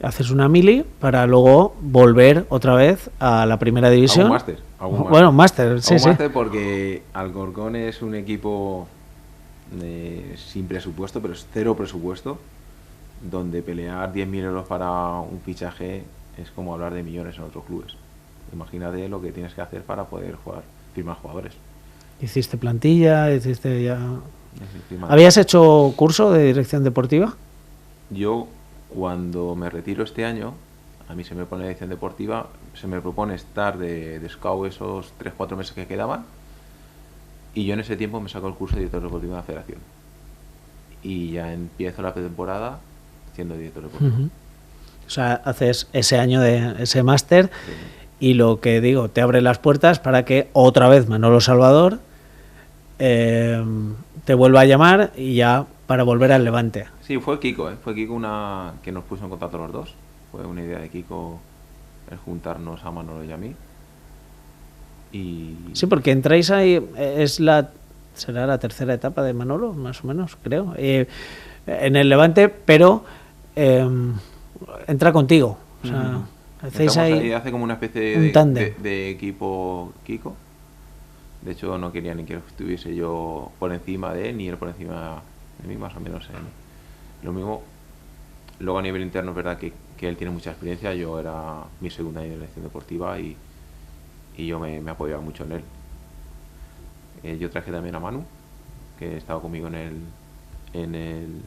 Haces una mili para luego volver otra vez a la primera división. Hago un máster. Bueno, máster, sí, sí. Máster porque Alcorcón es un equipo sin presupuesto, pero es cero presupuesto, donde pelear 10.000 euros para un fichaje es como hablar de millones en otros clubes. Imagínate lo que tienes que hacer para poder firmar jugadores. ¿Hiciste plantilla? ¿Habías hecho curso de dirección deportiva? Yo, cuando me retiro este año, a mí se me pone la dirección deportiva, se me propone estar de scout esos 3-4 meses que quedaban, y yo en ese tiempo me saco el curso de director deportivo de la federación. Y ya empiezo la pretemporada siendo director deportivo. Uh-huh. O sea, haces ese año de ese máster, sí, y lo que digo, te abre las puertas para que otra vez Manolo Salvador te vuelva a llamar, y ya para volver al Levante. Sí, fue Kiko una que nos puso en contacto los dos. Fue una idea de Kiko el juntarnos a Manolo y a mí. Y... Sí, porque entráis ahí, será la tercera etapa de Manolo, más o menos, creo, en el Levante, pero entra contigo. O sea, hacéis ahí, hace como una especie de equipo Kiko. De hecho, no quería ni que estuviese yo por encima de él, ni él por encima de mí, más o menos. Lo mismo. Luego, a nivel interno, es verdad que él tiene mucha experiencia. Yo era mi segunda año de dirección deportiva y yo me apoyaba mucho en él. Yo traje también a Manu, que estaba conmigo en el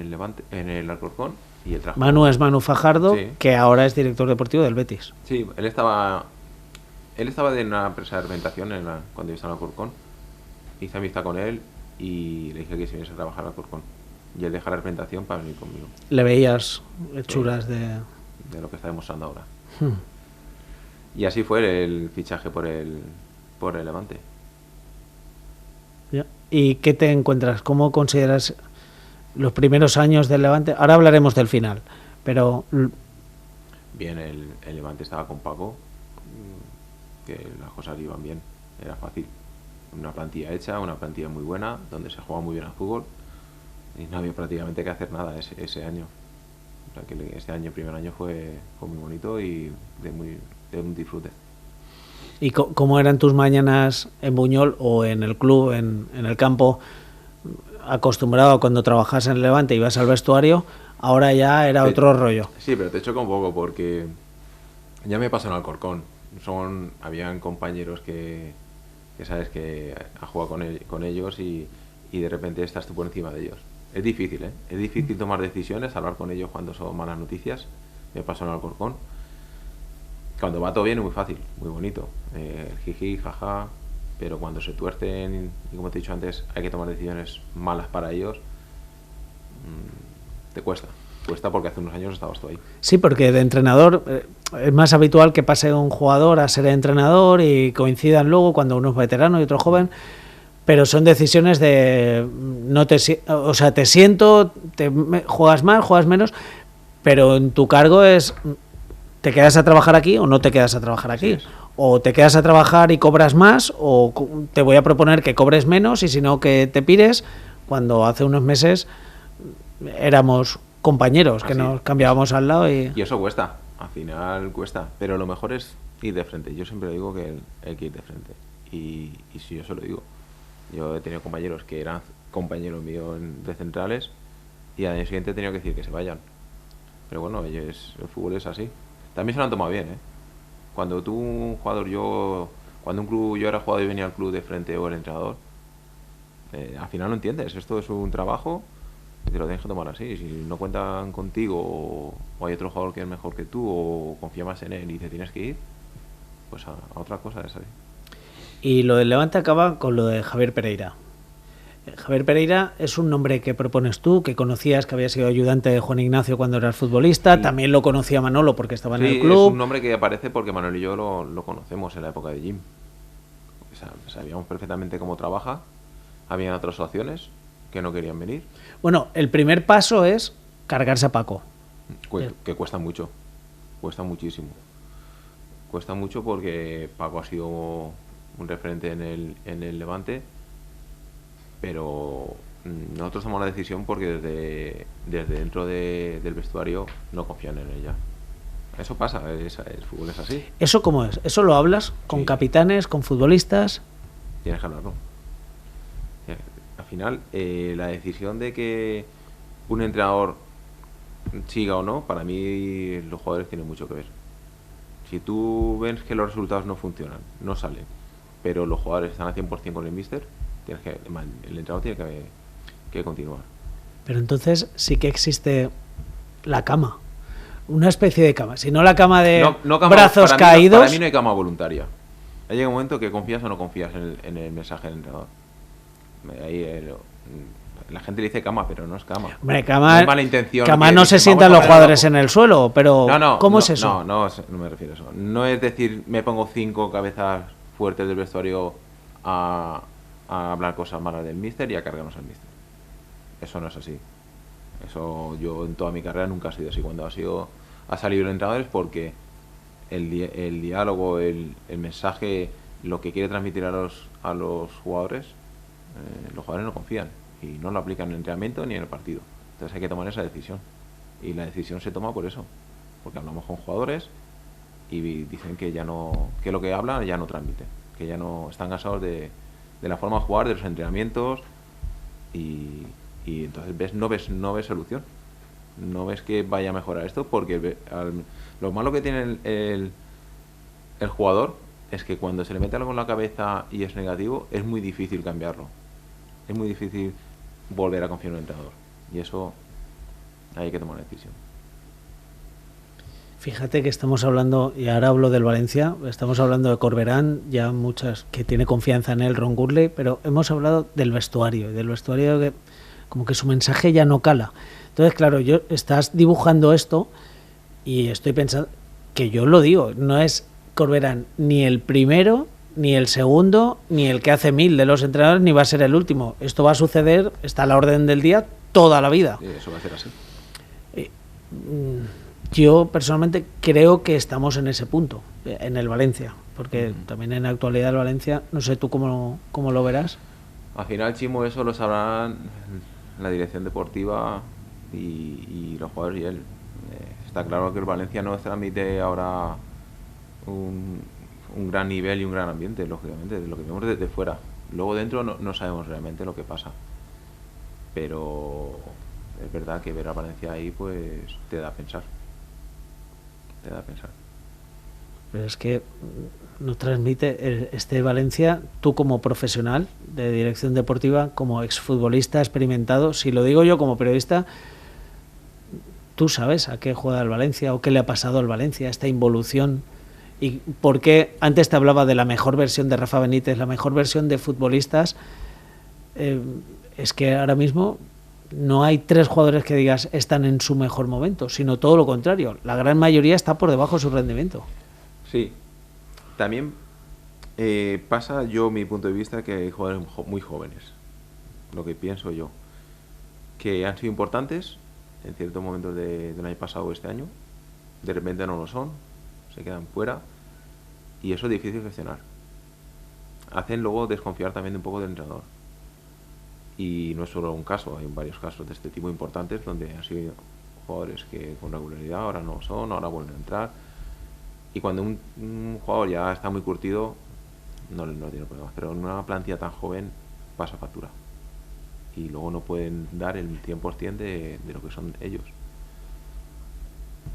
Levante, en el Alcorcón. Y él trajo Manu es Manu Fajardo, sí, que ahora es director deportivo del Betis. Sí, él estaba de una empresa de alimentación cuando yo estaba en Alcorcón, hice amistad con él y le dije que se viniese a trabajar al Alcorcón. Y él deja la representación para venir conmigo. Le veías hechuras de lo que está demostrando ahora. Hmm. Y así fue el fichaje por el Levante. Ya. ¿Y qué te encuentras? ¿Cómo consideras los primeros años del Levante? Ahora hablaremos del final, pero... Bien, el Levante estaba con Paco, que las cosas iban bien, era fácil. Una plantilla hecha, una plantilla muy buena, donde se jugaba muy bien al fútbol y no había prácticamente que hacer nada ese año. O sea que este año, el primer año, fue muy bonito y de un disfrute. ¿Y cómo eran tus mañanas en Buñol o en el club, en el campo, acostumbrado a cuando trabajas en el Levante y ibas al vestuario? Ahora ya era otro rollo. Sí, pero te choca un poco porque ya me pasó en Alcorcón. Habían compañeros que sabes que has jugado con ellos y de repente estás tú por encima de ellos. Es difícil, ¿eh? Es difícil tomar decisiones, hablar con ellos cuando son malas noticias. Me pasó en Alcorcón. Cuando va todo bien es muy fácil, muy bonito. Jiji, jaja. Pero cuando se tuercen, y como te he dicho antes, hay que tomar decisiones malas para ellos, te cuesta. Cuesta porque hace unos años estabas tú ahí. Sí, porque de entrenador es más habitual que pase un jugador a ser entrenador y coincidan luego cuando uno es veterano y otro joven, pero son decisiones de te siento, juegas más, juegas menos, pero en tu cargo es ¿te quedas a trabajar aquí o no te quedas a trabajar aquí? Sí. O te quedas a trabajar y cobras más, o te voy a proponer que cobres menos y si no que te pires, cuando hace unos meses éramos compañeros que nos cambiábamos al lado y eso cuesta, al final cuesta, pero lo mejor es ir de frente. Yo siempre digo que hay que ir de frente y si yo se lo digo, yo he tenido compañeros que eran compañeros míos de centrales y al año siguiente he tenido que decir que se vayan, pero bueno, el fútbol es así. También se lo han tomado bien, ¿eh? Cuando tú, un jugador, cuando un club, yo era jugador y venía al club de frente o el entrenador, al final lo entiendes, esto es un trabajo y te lo tienes que tomar así. Si no cuentan contigo o hay otro jugador que es mejor que tú o confía más en él y te tienes que ir, pues a otra cosa es así. Y lo del Levante acaba con lo de Javier Pereira. Javier Pereira es un nombre que propones tú, que conocías, que había sido ayudante de Juan Ignacio cuando eras futbolista, sí. También lo conocía Manolo porque estaba en el club. Es un nombre que aparece porque Manolo y yo lo conocemos en la época de Jim. O sea, sabíamos perfectamente cómo trabaja, habían otras opciones que no querían venir. Bueno, el primer paso es cargarse a Paco. Que cuesta mucho, cuesta muchísimo. Cuesta mucho porque Paco ha sido un referente en el Levante, pero nosotros tomamos la decisión porque desde dentro del vestuario no confían en ella. Eso pasa, el fútbol es así. ¿Eso cómo es? ¿Eso lo hablas con capitanes, con futbolistas? Tienes que hablarlo. Al final, la decisión de que un entrenador siga o no, para mí los jugadores tienen mucho que ver. Si tú ves que los resultados no funcionan, no salen, pero los jugadores están al 100% con el míster, el entrenador tiene que continuar. Pero entonces sí que existe la cama, una especie de cama, si no la cama de cama, brazos caídos. Para mí no hay cama voluntaria. Llega un momento que confías o no confías en el mensaje del entrenador. Ahí la gente le dice cama, pero no es cama. Hombre, cama no es mala intención. Cama no se sientan los jugadores en el suelo, pero ¿cómo es eso? No me refiero a eso. No es decir, me pongo 5 cabezas fuertes del vestuario a hablar cosas malas del míster y a cargarnos al míster. Eso no es así. Eso yo en toda mi carrera nunca ha sido así. Cuando ha salido el entrenador es porque el diálogo, el mensaje, lo que quiere transmitir a los jugadores, los jugadores no confían y no lo aplican en el entrenamiento ni en el partido. Entonces hay que tomar esa decisión y la decisión se toma por eso, porque hablamos con jugadores y dicen que que lo que hablan ya no transmite, que ya no están cansados de la forma de jugar, de los entrenamientos y entonces no ves solución, no ves que vaya a mejorar esto, porque lo malo que tiene el jugador es que cuando se le mete algo en la cabeza y es negativo, es muy difícil cambiarlo, es muy difícil volver a confiar en un entrenador y eso hay que tomar una decisión. Fíjate que estamos hablando, y ahora hablo del Valencia, estamos hablando de Corberán, ya muchas que tiene confianza en él, Ron Gurley, pero hemos hablado del vestuario que como que su mensaje ya no cala. Entonces, claro, estás dibujando esto y estoy pensando que yo lo digo, no es Corberán ni el primero, ni el segundo, ni el que hace 1000 de los entrenadores, ni va a ser el último. Esto va a suceder, está a la orden del día toda la vida. Y eso va a ser así. Yo personalmente creo que estamos en ese punto, en el Valencia, porque también en la actualidad el Valencia, no sé tú cómo lo verás. Al final, Chimo, eso lo sabrán la dirección deportiva y los jugadores y él. Está claro que el Valencia no transmite ahora un gran nivel y un gran ambiente, lógicamente, de lo que vemos desde fuera. Luego dentro no sabemos realmente lo que pasa. Pero es verdad que ver a Valencia ahí pues te da a pensar. Pero es que no transmite este Valencia, tú como profesional de dirección deportiva, como exfutbolista experimentado, si lo digo yo como periodista, tú sabes a qué juega el Valencia o qué le ha pasado al Valencia, esta involución. Y por qué antes te hablaba de la mejor versión de Rafa Benítez, la mejor versión de futbolistas, es que ahora mismo no hay 3 jugadores que digas están en su mejor momento, sino todo lo contrario. La gran mayoría está por debajo de su rendimiento. Sí. También pasa, mi punto de vista, que hay jugadores muy jóvenes. Lo que pienso yo. Que han sido importantes en ciertos momentos del año pasado o este año. De repente no lo son. Se quedan fuera. Y eso es difícil de gestionar. Hacen luego desconfiar también un poco del entrenador. Y no es solo un caso, hay varios casos de este tipo importantes donde han sido jugadores que con regularidad ahora no lo son, ahora vuelven a entrar. Y cuando un jugador ya está muy curtido, no tiene problemas. Pero en una plantilla tan joven pasa factura. Y luego no pueden dar el 100% de lo que son ellos.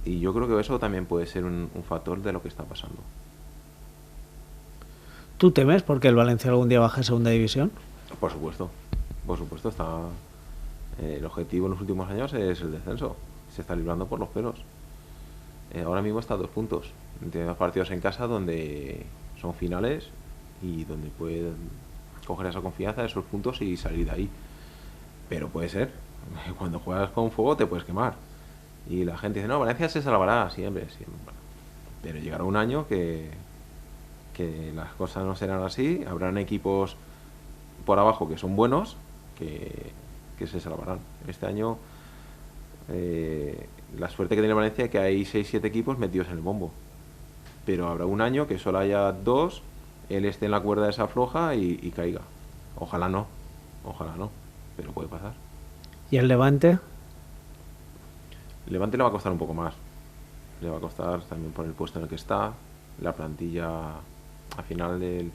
Y yo creo que eso también puede ser un factor de lo que está pasando. ¿Tú temes porque el Valencia algún día baje a segunda división? Por supuesto, está el objetivo en los últimos años es el descenso. Se está librando por los pelos. Ahora mismo está a 2 puntos. Tiene 2 partidos en casa donde son finales y donde puede coger esa confianza, esos puntos y salir de ahí. Pero puede ser, cuando juegas con fuego te puedes quemar. Y la gente dice, no, Valencia se salvará siempre. Pero llegará un año que las cosas no serán así. Habrán equipos por abajo que son buenos que se salvarán. Este año la suerte que tiene Valencia es que hay 6-7 equipos metidos en el bombo. Pero habrá un año que solo haya 2, él esté en la cuerda esa floja y caiga. Ojalá no, pero puede pasar. ¿Y el Levante? El Levante le va a costar un poco más. Le va a costar también por el puesto en el que está. La plantilla, al final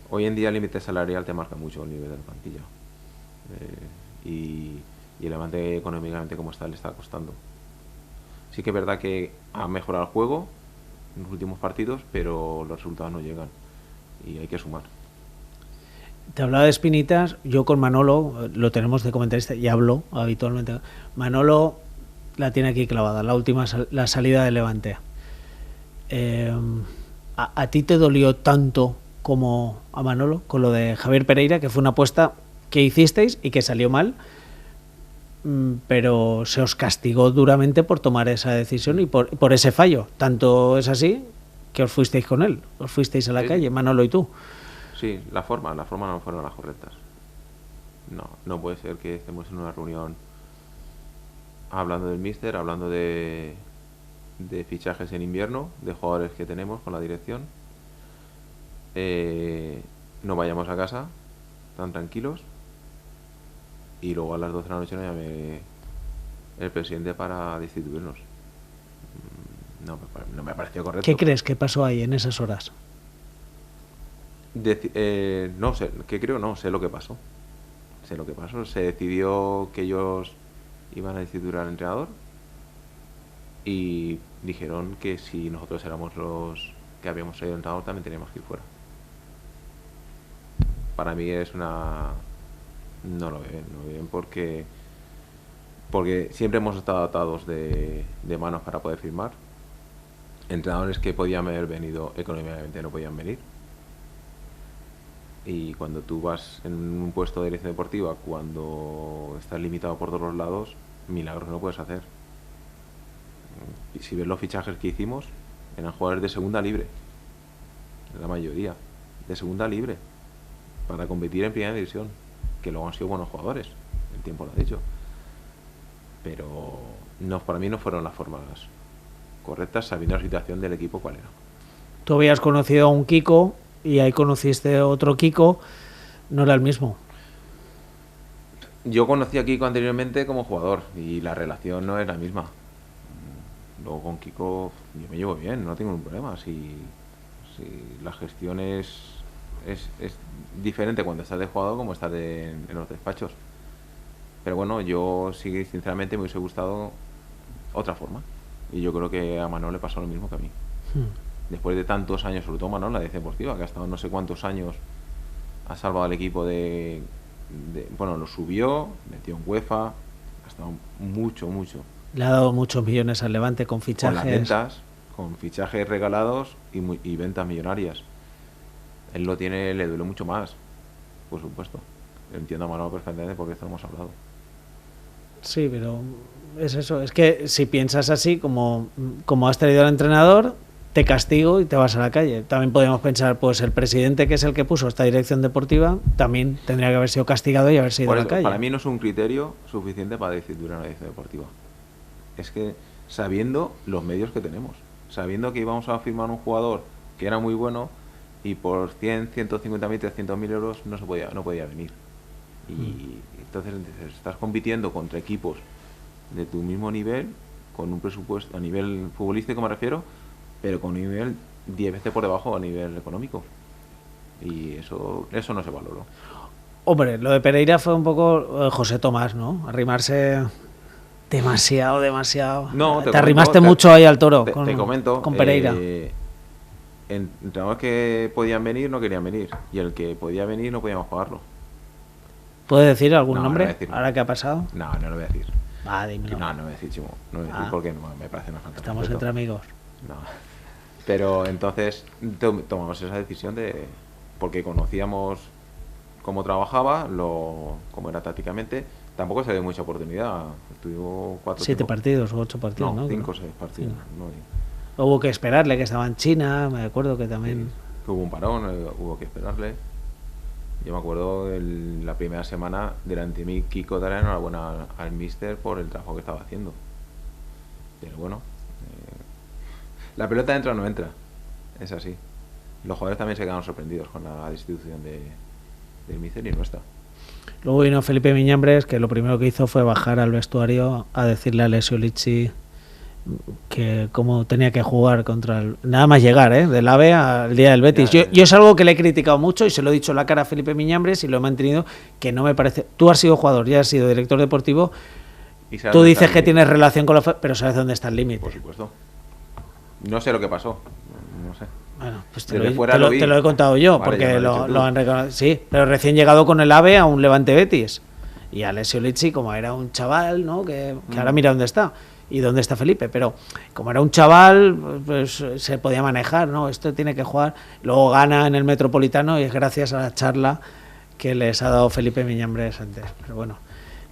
hoy en día el límite salarial te marca mucho el nivel de la plantilla. Y el Levante económicamente como está le está costando. Sí que es verdad que ha mejorado el juego en los últimos partidos, pero los resultados no llegan y hay que sumar. Te hablaba de espinitas, yo con Manolo, lo tenemos de comentarista y hablo habitualmente. Manolo la tiene aquí clavada, la salida de Levante. ¿A ti te dolió tanto como a Manolo con lo de Javier Pereira, que fue una apuesta que hicisteis y que salió mal, pero se os castigó duramente por tomar esa decisión y por ese fallo? Tanto es así que os fuisteis con él, os fuisteis a la calle, Manolo y tú. Sí, la forma no fueron las correctas. No puede ser que estemos en una reunión hablando del míster, hablando de fichajes en invierno, de jugadores que tenemos con la dirección. No vayamos a casa tan tranquilos y luego a las 12 de la noche nos llame el presidente para destituirnos. No me pareció correcto. ¿Qué crees que pasó ahí en esas horas? No sé, ¿qué creo? No, sé lo que pasó. Se decidió que ellos iban a destituir al entrenador y dijeron que si nosotros éramos los que habíamos traído al entrenador también teníamos que ir fuera. Para mí es no lo veo bien porque siempre hemos estado atados de manos para poder firmar entrenadores que podían haber venido económicamente no podían venir. Y cuando tú vas en un puesto de dirección deportiva, cuando estás limitado por todos los lados, milagros no puedes hacer. Y si ves los fichajes que hicimos, eran jugadores de segunda libre, la mayoría de segunda libre, para competir en primera división, que luego han sido buenos jugadores, el tiempo lo ha dicho, pero no, para mí no fueron las formas correctas, sabiendo la situación del equipo cuál era. Tú habías conocido a un Kiko y ahí conociste a otro Kiko, no era el mismo. Yo conocí a Kiko anteriormente como jugador y la relación no era la misma. Luego con Kiko yo me llevo bien, no tengo ningún problema. Si la gestión es diferente cuando estás de jugador como estás en los despachos. Pero bueno, yo sí, sinceramente me hubiese gustado otra forma. Y yo creo que a Manol le pasó lo mismo que a mí. Después de tantos años, sobre todo Manol, la dirección deportiva, que ha estado no sé cuántos años, ha salvado al equipo bueno, lo subió, metió en UEFA, ha estado mucho. Le ha dado muchos millones al Levante con fichajes. Con las ventas, con fichajes regalados y ventas millonarias. Él lo tiene, le duele mucho más, por supuesto. Entiendo a Manolo perfectamente porque esto lo hemos hablado. Sí, pero es eso. Es que si piensas así, como has traído al entrenador, te castigo y te vas a la calle. También podríamos pensar, pues el presidente, que es el que puso esta dirección deportiva, también tendría que haber sido castigado y haberse ido a la calle. Para mí no es un criterio suficiente para destituir a una dirección deportiva. Es que sabiendo los medios que tenemos, sabiendo que íbamos a firmar un jugador que era muy bueno y por 100, 150.000, 300.000 euros no podía venir. Y entonces estás compitiendo contra equipos de tu mismo nivel, con un presupuesto, a nivel futbolístico me refiero, pero con un nivel 10 veces por debajo a nivel económico. Y eso no se valoró. Hombre, lo de Pereira fue un poco José Tomás, ¿no? Arrimarse demasiado. No, te arrimaste mucho ahí al toro. Te comento. Con Pereira. Entrenadores que podían venir no querían venir. Y el que podía venir no podíamos pagarlo. ¿Puedes decir algún nombre? No voy a decir, ¿Ahora qué ha pasado? No lo voy a decir. Dímelo. No voy a decir, Chimo. No voy a decir porque no, me parece una falta. Estamos entre amigos. No. Pero entonces tomamos esa decisión porque conocíamos cómo trabajaba, cómo era tácticamente. Tampoco se le dio mucha oportunidad. Estuvo 7 partidos o 8 partidos, ¿no? 5 o 6 partidos. Sí. Hubo que esperarle, que estaba en China, me acuerdo que también... Sí, hubo un parón, hubo que esperarle. Yo me acuerdo la primera semana delante de mí, Kiko darle enhorabuena al míster por el trabajo que estaba haciendo. Pero bueno, la pelota entra o no entra, es así. Los jugadores también se quedaron sorprendidos con la destitución del míster y nuestra. Luego vino Felipe Miñambres, que lo primero que hizo fue bajar al vestuario a decirle a Alessio Licci que cómo tenía que jugar nada más llegar del AVE al día del Betis. Yo es algo que le he criticado mucho y se lo he dicho en la cara a Felipe Miñambres y lo he mantenido, que no me parece. Tú has sido jugador, ya has sido director deportivo, tú dices que tienes relación con pero sabes dónde está el límite. Por supuesto. No sé lo que pasó, no sé. Bueno, pues te lo he contado yo, vale, porque lo han reconocido. Sí, pero recién llegado con el AVE a un Levante Betis. Y Alessio Licci, como era un chaval, ¿no? que ahora mira dónde está. Y dónde está Felipe, pero como era un chaval, pues se podía manejar, ¿no? Esto tiene que jugar. Luego gana en el Metropolitano y es gracias a la charla que les ha dado Felipe Miñambres antes. Pero bueno,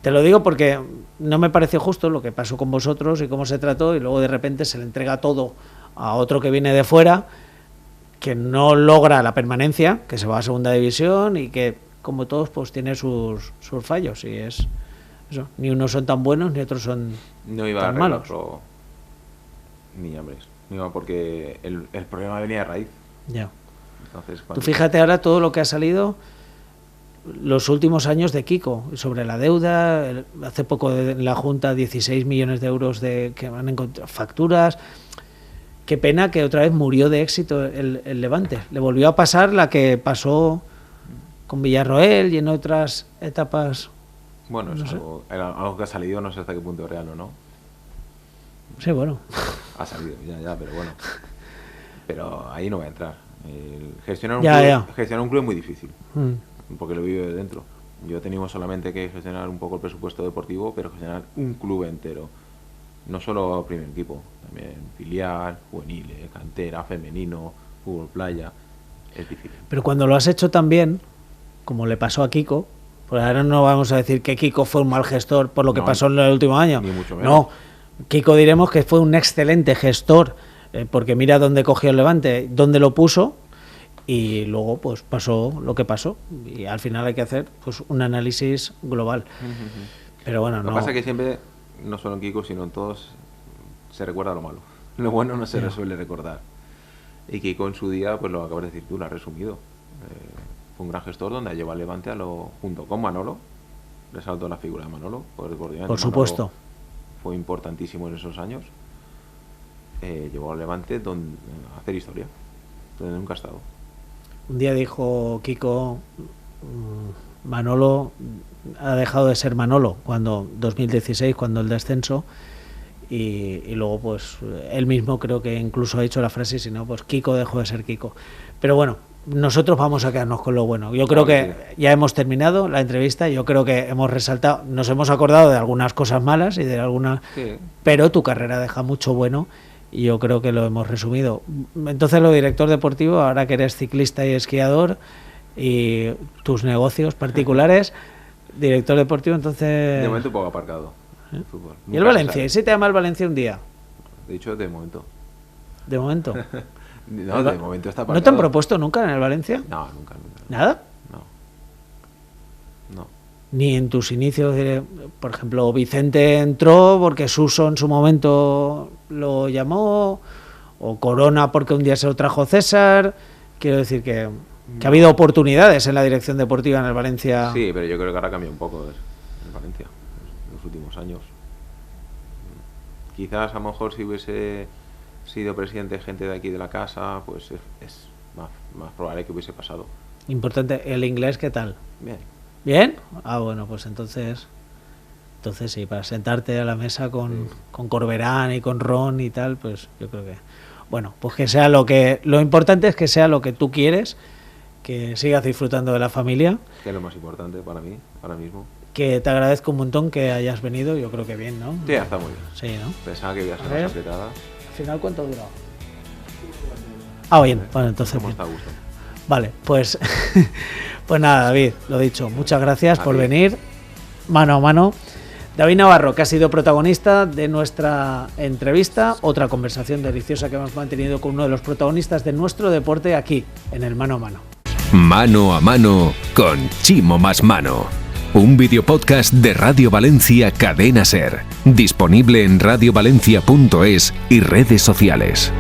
te lo digo porque no me pareció justo lo que pasó con vosotros y cómo se trató, y luego de repente se le entrega todo a otro que viene de fuera, que no logra la permanencia, que se va a segunda división y que, como todos, pues tiene sus fallos, y es eso. Ni unos son tan buenos ni otros son tan malos. Miñambres. No iba porque el problema venía de raíz. Ya. Entonces, tú fíjate ahora todo lo que ha salido los últimos años de Kiko sobre la deuda. Hace poco en la Junta 16 millones de euros que van a encontrar facturas. Qué pena que otra vez murió de éxito el Levante. Le volvió a pasar la que pasó con Villarroel y en otras etapas. Bueno, es algo que ha salido, no sé hasta qué punto es real o no. Sí, bueno. Ha salido, ya, pero bueno. Pero ahí no voy a entrar. Gestionar un club es muy difícil, porque lo vivo de dentro. Yo tenemos solamente que gestionar un poco el presupuesto deportivo, pero gestionar un club entero No solo primer equipo, también filial, juvenil, cantera, femenino, fútbol playa. Es difícil. Pero cuando lo has hecho tan bien, como le pasó a Kiko, pues ahora no vamos a decir que Kiko fue un mal gestor por lo que pasó en el último año. Ni mucho menos. No, Kiko diremos que fue un excelente gestor, porque mira dónde cogió el Levante, dónde lo puso, y luego pues pasó lo que pasó. Y al final hay que hacer pues un análisis global. Pero bueno, Lo que pasa es que siempre, no solo en Kiko, sino en todos, se recuerda lo malo. Lo bueno no se le suele recordar. Y Kiko en su día, pues lo acabas de decir tú, lo has resumido. Fue un gran gestor donde llevó al Levante junto con Manolo. Resalto la figura de Manolo. Por supuesto. Manolo fue importantísimo en esos años. Llevó al Levante a hacer historia, donde nunca ha estado. Un día dijo Kiko, Manolo ha dejado de ser Manolo cuando 2016, cuando el descenso, y luego pues él mismo creo que incluso ha dicho la frase, si no pues Kiko dejó de ser Kiko. Pero bueno, nosotros vamos a quedarnos con lo bueno. Yo creo que ya hemos terminado la entrevista. Yo creo que hemos resaltado, nos hemos acordado de algunas cosas malas y de algunas, pero tu carrera deja mucho bueno y yo creo que lo hemos resumido. Entonces, lo director deportivo, ahora que eres ciclista y esquiador y tus negocios particulares, director deportivo, entonces... De momento un poco aparcado el fútbol. ¿Y el Valencia? ¿Y si te llama el Valencia un día? De hecho, de momento. ¿De momento? No, de momento está aparcado. ¿No te han propuesto nunca en el Valencia? No, nunca. ¿Nada? No. Ni en tus inicios, por ejemplo, Vicente entró porque Suso en su momento lo llamó, o Corona porque un día se lo trajo César. Quiero decir que ha habido oportunidades en la dirección deportiva en el Valencia. Sí, pero yo creo que ahora cambia un poco el Valencia en los últimos años. Quizás a lo mejor si hubiese sido presidente gente de aquí de la casa, pues es más probable que hubiese pasado. Importante, ¿el inglés qué tal? Bien. ¿Bien? Ah, bueno, pues entonces sí, para sentarte a la mesa con Corberán y con Ron y tal, pues yo creo que, bueno, pues que sea lo importante es que sea lo que tú quieres, que sigas disfrutando de la familia. Que es lo más importante para mí, ahora mismo. Que te agradezco un montón que hayas venido, yo creo que bien, ¿no? Sí, está muy bien. Sí, ¿no? Pensaba que iba a ser más apretada. ¿Al final cuánto ha durado? Ah, bien, bueno, entonces ¿Cómo bien. está a gusto? Vale, pues pues nada, David, lo dicho, muchas gracias por venir mano a mano. David Navarro, que ha sido protagonista de nuestra entrevista, otra conversación deliciosa que hemos mantenido con uno de los protagonistas de nuestro deporte aquí, en el Mano a Mano. Mano a Mano con Chimo Más Mano. Un videopodcast de Radio Valencia Cadena Ser. Disponible en radiovalencia.es y redes sociales.